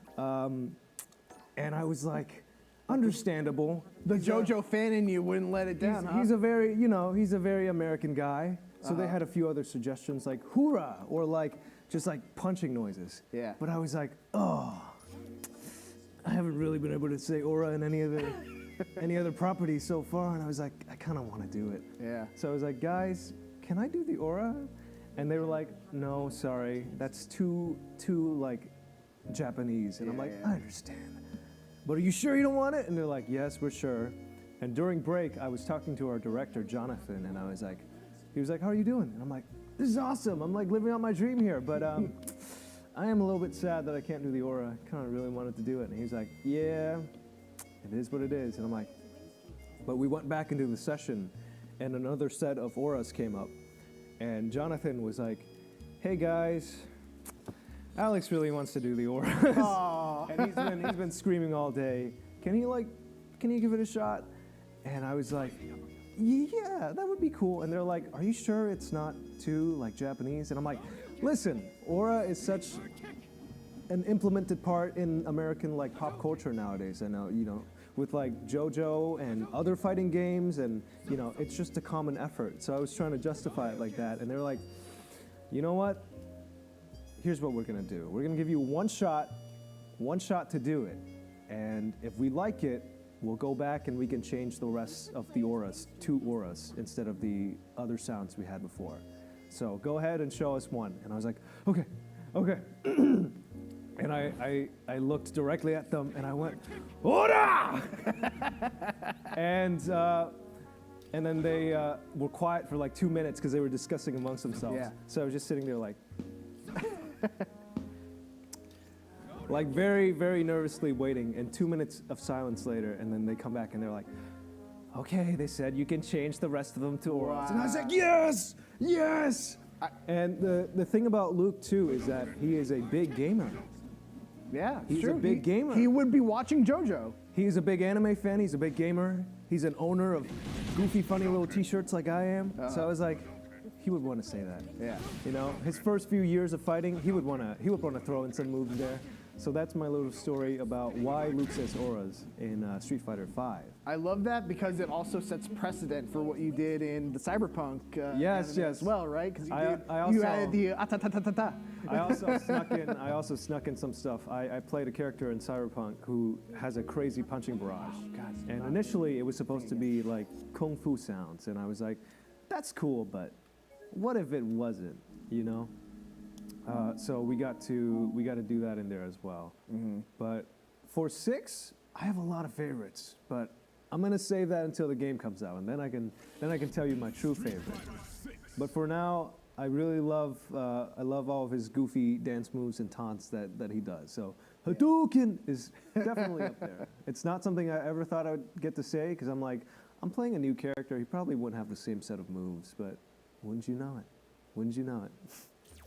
And I was like, understandable. The JoJo fan in you wouldn't let it down, huh? He's a very, he's a very American guy. So they had a few other suggestions like "hoorah" or like just like punching noises. Yeah. But I was like, oh, I haven't really been able to say aura in any other property so far, and I was like, I kind of want to do it. Yeah. So I was like, guys, can I do the aura? And they were like, no, sorry, that's too like Japanese. And I'm like, I understand. But are you sure you don't want it? And they're like, yes, we're sure. And during break, I was talking to our director, Jonathan, and he was like, how are you doing? And I'm like, this is awesome. I'm like living out my dream here. But I am a little bit sad that I can't do the aura. I kind of really wanted to do it. And he's like, yeah, it is what it is. And I'm like, but we went back into the session, and another set of auras came up. And Jonathan was like, hey guys, Alex really wants to do the auras. And he's been screaming all day. Can you give it a shot? And I was like, yeah, that would be cool. And they're like, are you sure it's not too like Japanese? And I'm like, listen, aura is such an implemented part in American like pop culture nowadays. I know, with like JoJo and other fighting games, and it's just a common effort. So I was trying to justify it like that, and they were like, you know what? Here's what we're gonna do. We're gonna give you one shot to do it, and if we like it, we'll go back and we can change the rest of the auras to auras instead of the other sounds we had before. So go ahead and show us one. And I was like, okay. And I looked directly at them and I went, Ora! And then they were quiet for like 2 minutes because they were discussing amongst themselves. Yeah. So I was just sitting there like, like very, very nervously waiting, and 2 minutes of silence later, and then they come back and they're like, okay, they said you can change the rest of them to auras. Wow. And I was like, yes! And the thing about Luke too is that he is a big gamer. Yeah, he's true. a big gamer. He would be watching JoJo. He's a big anime fan, he's a big gamer. He's an owner of goofy, funny little t-shirts like I am. So I was like, he would want to say that. Yeah. His first few years of fighting, he would want to throw in some moves there. So that's my little story about why Luke says auras in Street Fighter V. I love that because it also sets precedent for what you did in the Cyberpunk yes, as well, right? Because you added the ta-ta-ta-ta-ta. I also snuck in some stuff. I played a character in Cyberpunk who has a crazy punching barrage. And initially it was supposed to be like kung fu sounds, and I was like, that's cool, but what if it wasn't, So we got to do that in there as well. Mm-hmm. But for 6, I have a lot of favorites, but I'm gonna save that until the game comes out, and then I can tell you my true favorite. But for now, I really love all of his goofy dance moves and taunts that he does. So Hadouken is definitely up there. It's not something I ever thought I would get to say, because I'm like, I'm playing a new character. He probably wouldn't have the same set of moves, but wouldn't you know it?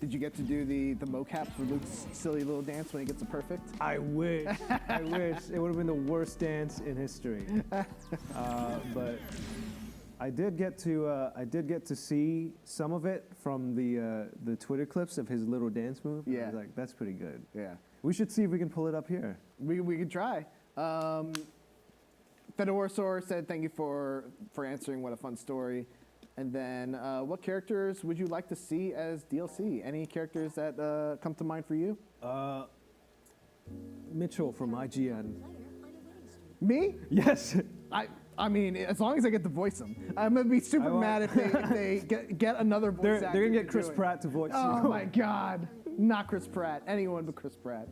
Did you get to do the mocap for Luke's silly little dance when he gets a perfect? I wish. It would have been the worst dance in history. But I did get to see some of it from the Twitter clips of his little dance move. Yeah. I was like, that's pretty good. Yeah. We should see if we can pull it up here. We could try. Fedorsaur said thank you for answering. What a fun story. And then, what characters would you like to see as DLC? Any characters that come to mind for you? Mitchell from IGN. Me? Yes. I mean, as long as I get to voice him. I'm gonna be super mad if they get another voice actor. They're gonna get Chris Pratt to voice. Oh my God! Not Chris Pratt. Anyone but Chris Pratt.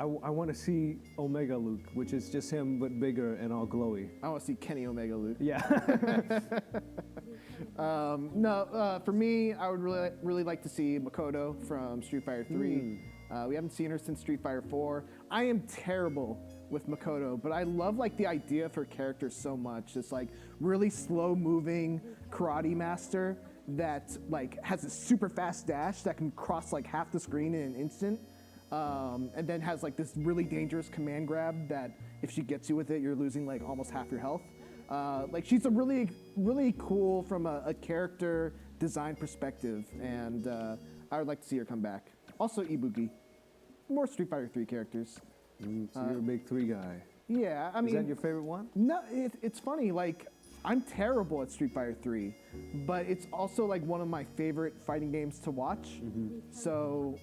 I want to see Omega Luke, which is just him but bigger and all glowy. I want to see Kenny Omega Luke. Yeah. For me, I would really like to see Makoto from Street Fighter 3. We haven't seen her since Street Fighter 4. I am terrible with Makoto, but I love like the idea of her character so much. This like really slow moving karate master that like has a super fast dash that can cross like half the screen in an instant. And then has like this really dangerous command grab that if she gets you with it, you're losing like almost half your health. Like she's a really, really cool from a character design perspective, and I would like to see her come back. Also Ibuki. More Street Fighter 3 characters. So you're a big 3 guy. Yeah, I mean. Is that your favorite one? No, it's funny, like I'm terrible at Street Fighter 3, but it's also like one of my favorite fighting games to watch. Mm-hmm. So,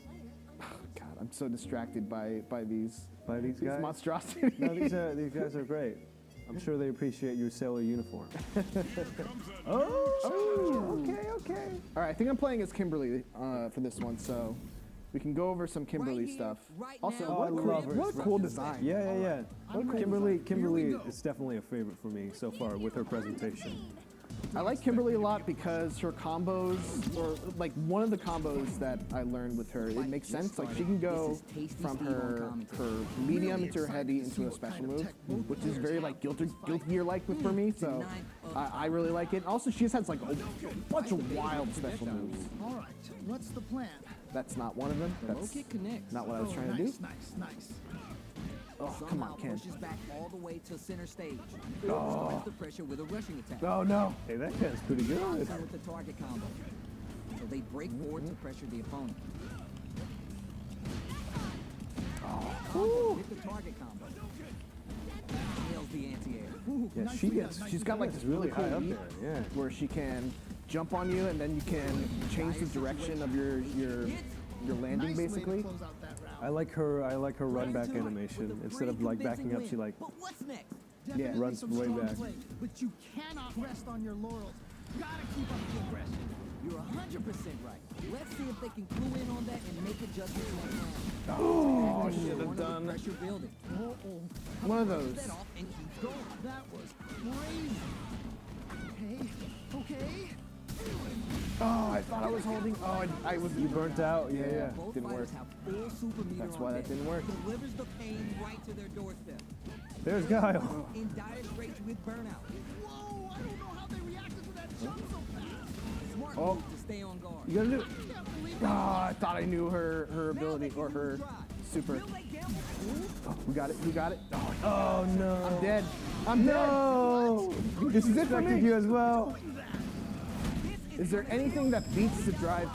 God, God, I'm so distracted by these These guys? monstrosities. No, these guys are great. I'm sure they appreciate your sailor uniform. Okay. All right, I think I'm playing as Kimberly for this one, so we can go over some Kimberly stuff. Also, what a cool design. Yeah. Kimberly is definitely a favorite for me so far with her presentation. I like Kimberly a lot because her combos, or like one of the combos that I learned with her, it makes sense. Like she can go from her medium into her heavy into a special move, which is very like Guilty Gear-like for me. So I really like it. Also, she just has like a bunch of wild special moves. All right, what's the plan? That's not one of them. That's not what I was trying to do. Nice. Oh, come on, Ken. Pushes back all the way to center stage. Oh. Starts the pressure with a rushing attack. Oh no. Hey, that Ken's pretty good. With the target combo. So they break forward to pressure the opponent. Ooh. With the target combo. Nails the anti-air. Yeah, she's got like this really high up there, where she can jump on you and then you can change the direction of your landing basically. I like her run back animation. Instead of like backing up, she like runs way back. But you cannot rest on your laurels. Gotta keep up the aggression. You're 100% right. Let's see if they can clue in on that and make adjustments next round. Oh, should have done Pressure building. one of those. Set off and keep going. That was crazy. Okay. Oh, I thought I was holding. Oh, I was. You burnt out? Yeah. Both Didn't work. fighters have full super meter That's on why that deck. didn't work. Delivers the pain right to their doorstep. There's Guile. In dire straits with burnout. Whoa, I don't know how they reacted to that jump so fast. Smart Oh. move to stay on guard. You gotta do it. Oh, I thought I knew her ability or her super. Will they gamble? Oh, we got it. Oh no. I'm dead. No. This is it for me. You as well. Is there anything that beats the drive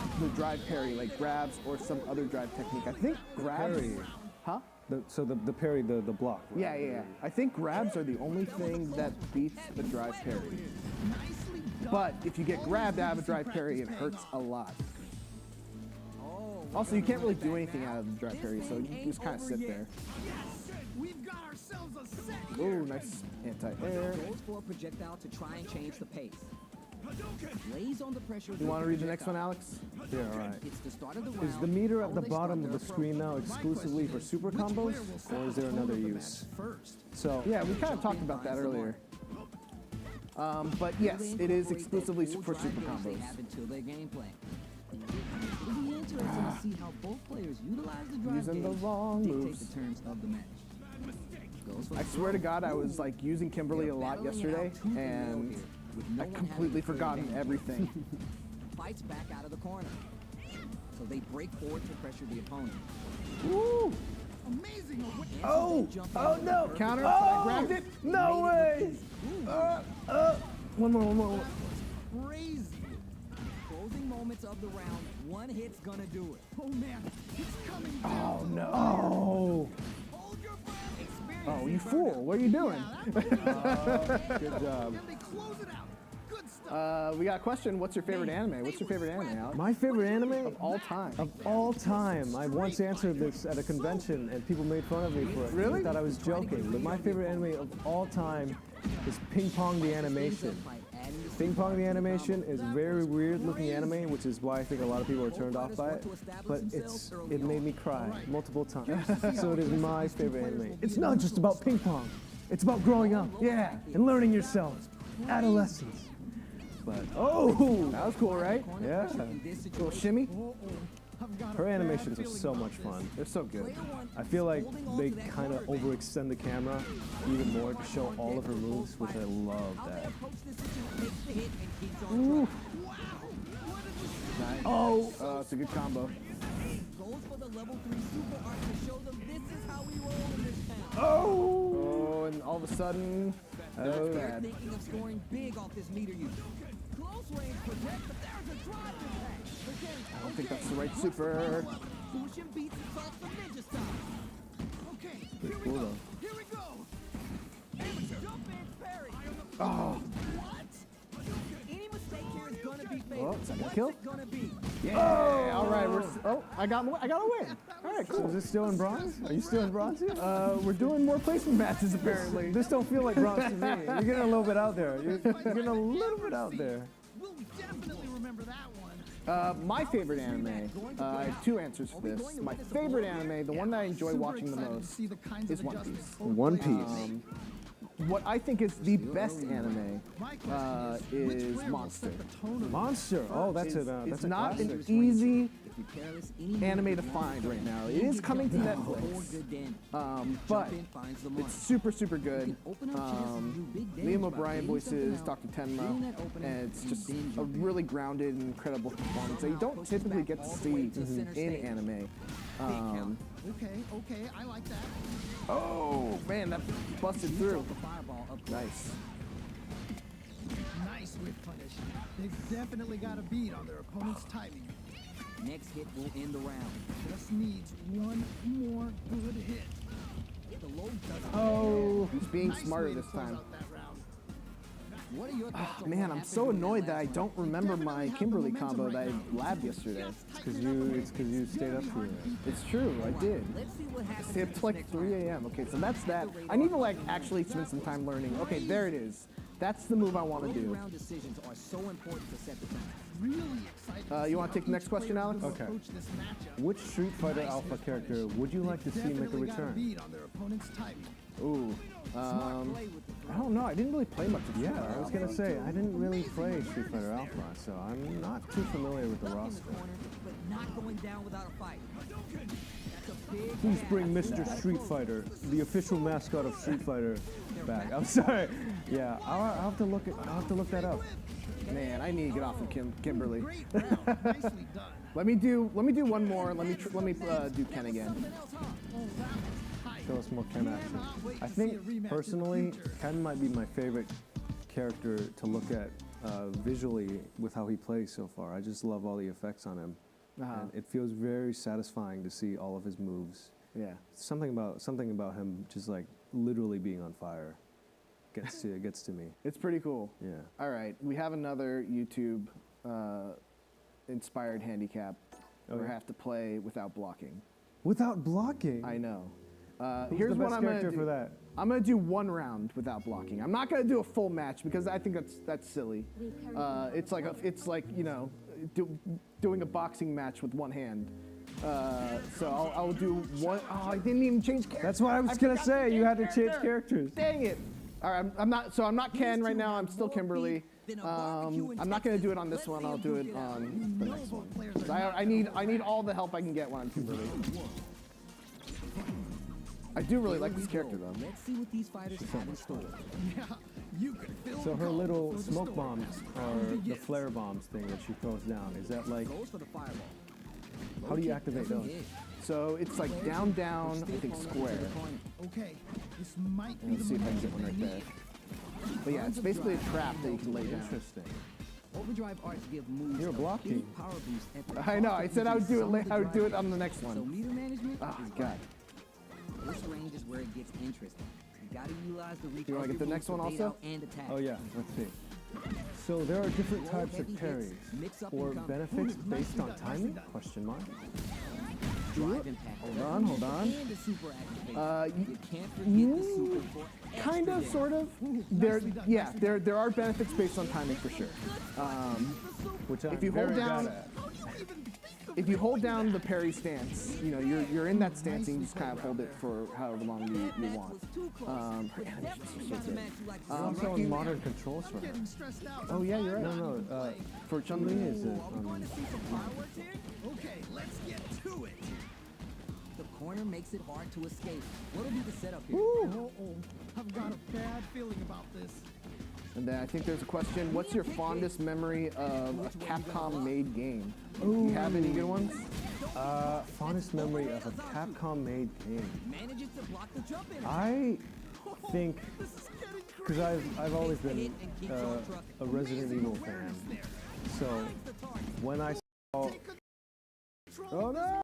parry, like grabs or some other drive technique? I think grabs. Parry. Huh? The parry, the block. Right? Yeah. I think grabs are the only thing that beats the drive parry. But if you get grabbed out of a drive parry, it hurts a lot. Also, you can't really do anything out of the drive parry, so you just kind of sit there. We've got ourselves a set. Ooh, nice anti-air. Goes for a projectile to try and change the pace. Lays on the pressure. You want to read the next one, Alex? Yeah, all right. It's the start of the Is round. the meter at How the they bottom start of the their screen now exclusively for super combos, or is there another use? So Yeah, we kind of talked about that earlier. But yes, it is exclusively for super combos. They have until their gameplay. It'll be interesting to see how both players utilize the drive Using the gauge wrong dictate moves. the terms of the match. Goes for I the swear to throw. God, I was like using Kimberly a lot yesterday, and I completely forgotten everything. Fights back out of the corner. So they break forward to pressure the opponent. Woo! Amazing. Oh no! Counter. Oh, I grabbed it. No way! One more. Crazy. Closing moments of the round. One hit's gonna do it. Oh man, it's coming down. Oh no! Hold your breath. Experience Oh, you fool! What are you doing? Good job. And they close it out. Good stuff. We got a question. What's your favorite anime? What's your favorite anime, Alex? My favorite anime Of all time. Of all time. I once answered this at a convention and people made fun of me for it. Really? They thought I was joking. But my favorite anime of all time is Ping Pong the Animation. Ping Pong the Animation is very weird looking anime, which is why I think a lot of people are turned off by it. But it made me cry multiple times. So it is my favorite anime. It's not just about ping pong. It's about growing up. Yeah. And learning yourself. Adolescence. But That was cool, right? yeah. Little shimmy. Her animations are so much fun. They're so good. I feel like they kind of overextend the camera even more to show all of her moves, which I love that. Ooh. Nice. Oh, it's a good combo. Goes for the level 3 super art to show them this is how we roll in this town. Oh, and all of a sudden, They're bad. thinking of scoring big off this meter use. Close range protect, but there's a drive impact. I don't think that's the right super. Fusion beats itself for ninja style. Okay, Pretty cool though. here we go. Jump in, parry. Oh, What? Any mistake here is gonna be fatal. Oh, second What's kill. it gonna be? Yeah. All right. I got a win. All right. So Cool. is this still in bronze? Are you still in bronze here? We're doing more placement matches apparently. This don't feel like bronze to me. You're getting a little bit out there. You're getting a little bit out there. We'll definitely remember that one. My favorite anime, I have two answers for this. My favorite anime, the one that I enjoy watching the most, is One Piece. One Piece. What I think is the best anime is Monster. Monster. Oh, that's It's a not classic. an easy anime to find right now. It is coming to Netflix, but it's super, super good. Liam O'Brien voices Dr. Tenma, and it's just a really grounded and incredible performance that you don't typically get to see in anime. Okay, I like that. Oh man, that busted through. Nice. Nice whip punish. They've definitely got a beat on their opponent's timing. Next hit will end the round. Just needs one more good hit. The load doesn't. Oh, he's being Nice smarter way to this close time. out that round. What are your thoughts on Man, what I'm happened so during the annoyed that I last don't remember my Kimberly combo that I labbed yesterday. It's because you stayed up too late. It's true, I did. Let's see what happens Stayed in up this till like next 3 round. a.m. Okay, so that's that. I need to like actually spend some time learning. Okay, there it is. That's the move I want to Early do. round decisions are so important to set the tone. Really excited. You want to take the next question, Alex? Okay. Approach this matchup. Which Street Fighter Alpha character would you like to see make a Definitely got a return? beat on their opponent's timing. Ooh. I don't know. I didn't really play much of Street Yeah, Fighter I was Alpha. gonna say I didn't really play Street Fighter Alpha, so I'm not too familiar with the Up in the roster. corner, but not going down without a fight. That's a big Please pass. bring Mr. Street Fighter, the official mascot of Street Fighter, back. I'm sorry. Yeah, I'll have to look that up. Man, I need to get off of Kimberly. Great round. Nicely done. Let me do one more. Let me do Ken again. Show us more Ken action. I think personally, Ken might be my favorite character to look at visually with how he plays so far. I just love all the effects on him, and it feels very satisfying to see all of his moves. Yeah. Something about him just like literally being on fire gets to me. It's pretty cool. Yeah. All right, we have another YouTube inspired handicap. We have to play without blocking. Without blocking? I know. Who's Here's the what best I'm gonna character do. for that? I'm gonna do one round without blocking. I'm not gonna do a full match because I think that's silly. It's like you know, doing a boxing match with one hand. So I'll do one. Oh, I didn't even change characters. That's what I was gonna say. You had to change characters. Dang it! All right, I'm not Ken right now. I'm still Kimberly. I'm not gonna do it on this one. I'll do it on the next one. 'Cause I need all the help I can get when I'm Kimberly. I do really like this character though. Let's see what these fighters have in store. Yeah, you could fill So the her column little for the smoke story. bombs are the flare bombs thing that she throws down. Is that like, Goes for the fireball. how do you activate those? So it's like down, down, I think square. Okay, this might be Let's the see if I can moment get one right they there. need. But yeah, it's basically a trap that you can lay down. Interesting. Overdrive arts give moves You're a blocking. big power boost at the I know. cost I of said I would using do some it. of the I would do it drive on the next So one. meter management Oh is God. This range is where it gets interesting. You gotta utilize the reach You wanna of get the your next moves one to bait also? out and attack. Oh yeah, let's see. So there are different types of parries or benefits based on timing? Question mark. Drive impact. Hold on. And the super activation. You can't forget the super for Kind of, sort of. There are benefits based on timing for sure. Which I'm If you hold very down, bad at. if you hold down the parry stance, you know you're in that stance and you just kind of hold it for however long you want. Her animations are so good. Also in modern controls for her. Getting stressed out. Oh yeah, you're right. No, For Chun-Li is it? Want to see some fireworks here? Okay, let's get to it. The corner makes it hard to escape. What'll be the setup here? Uh-oh, I've got a bad feeling about this. And then I think there's a question. What's your fondest memory of a Capcom-made game? Do you have any good ones? Fondest memory of a Capcom-made game. Manages to block the jump in. I think, because I've always been a Resident Evil fan, so when I saw, oh no!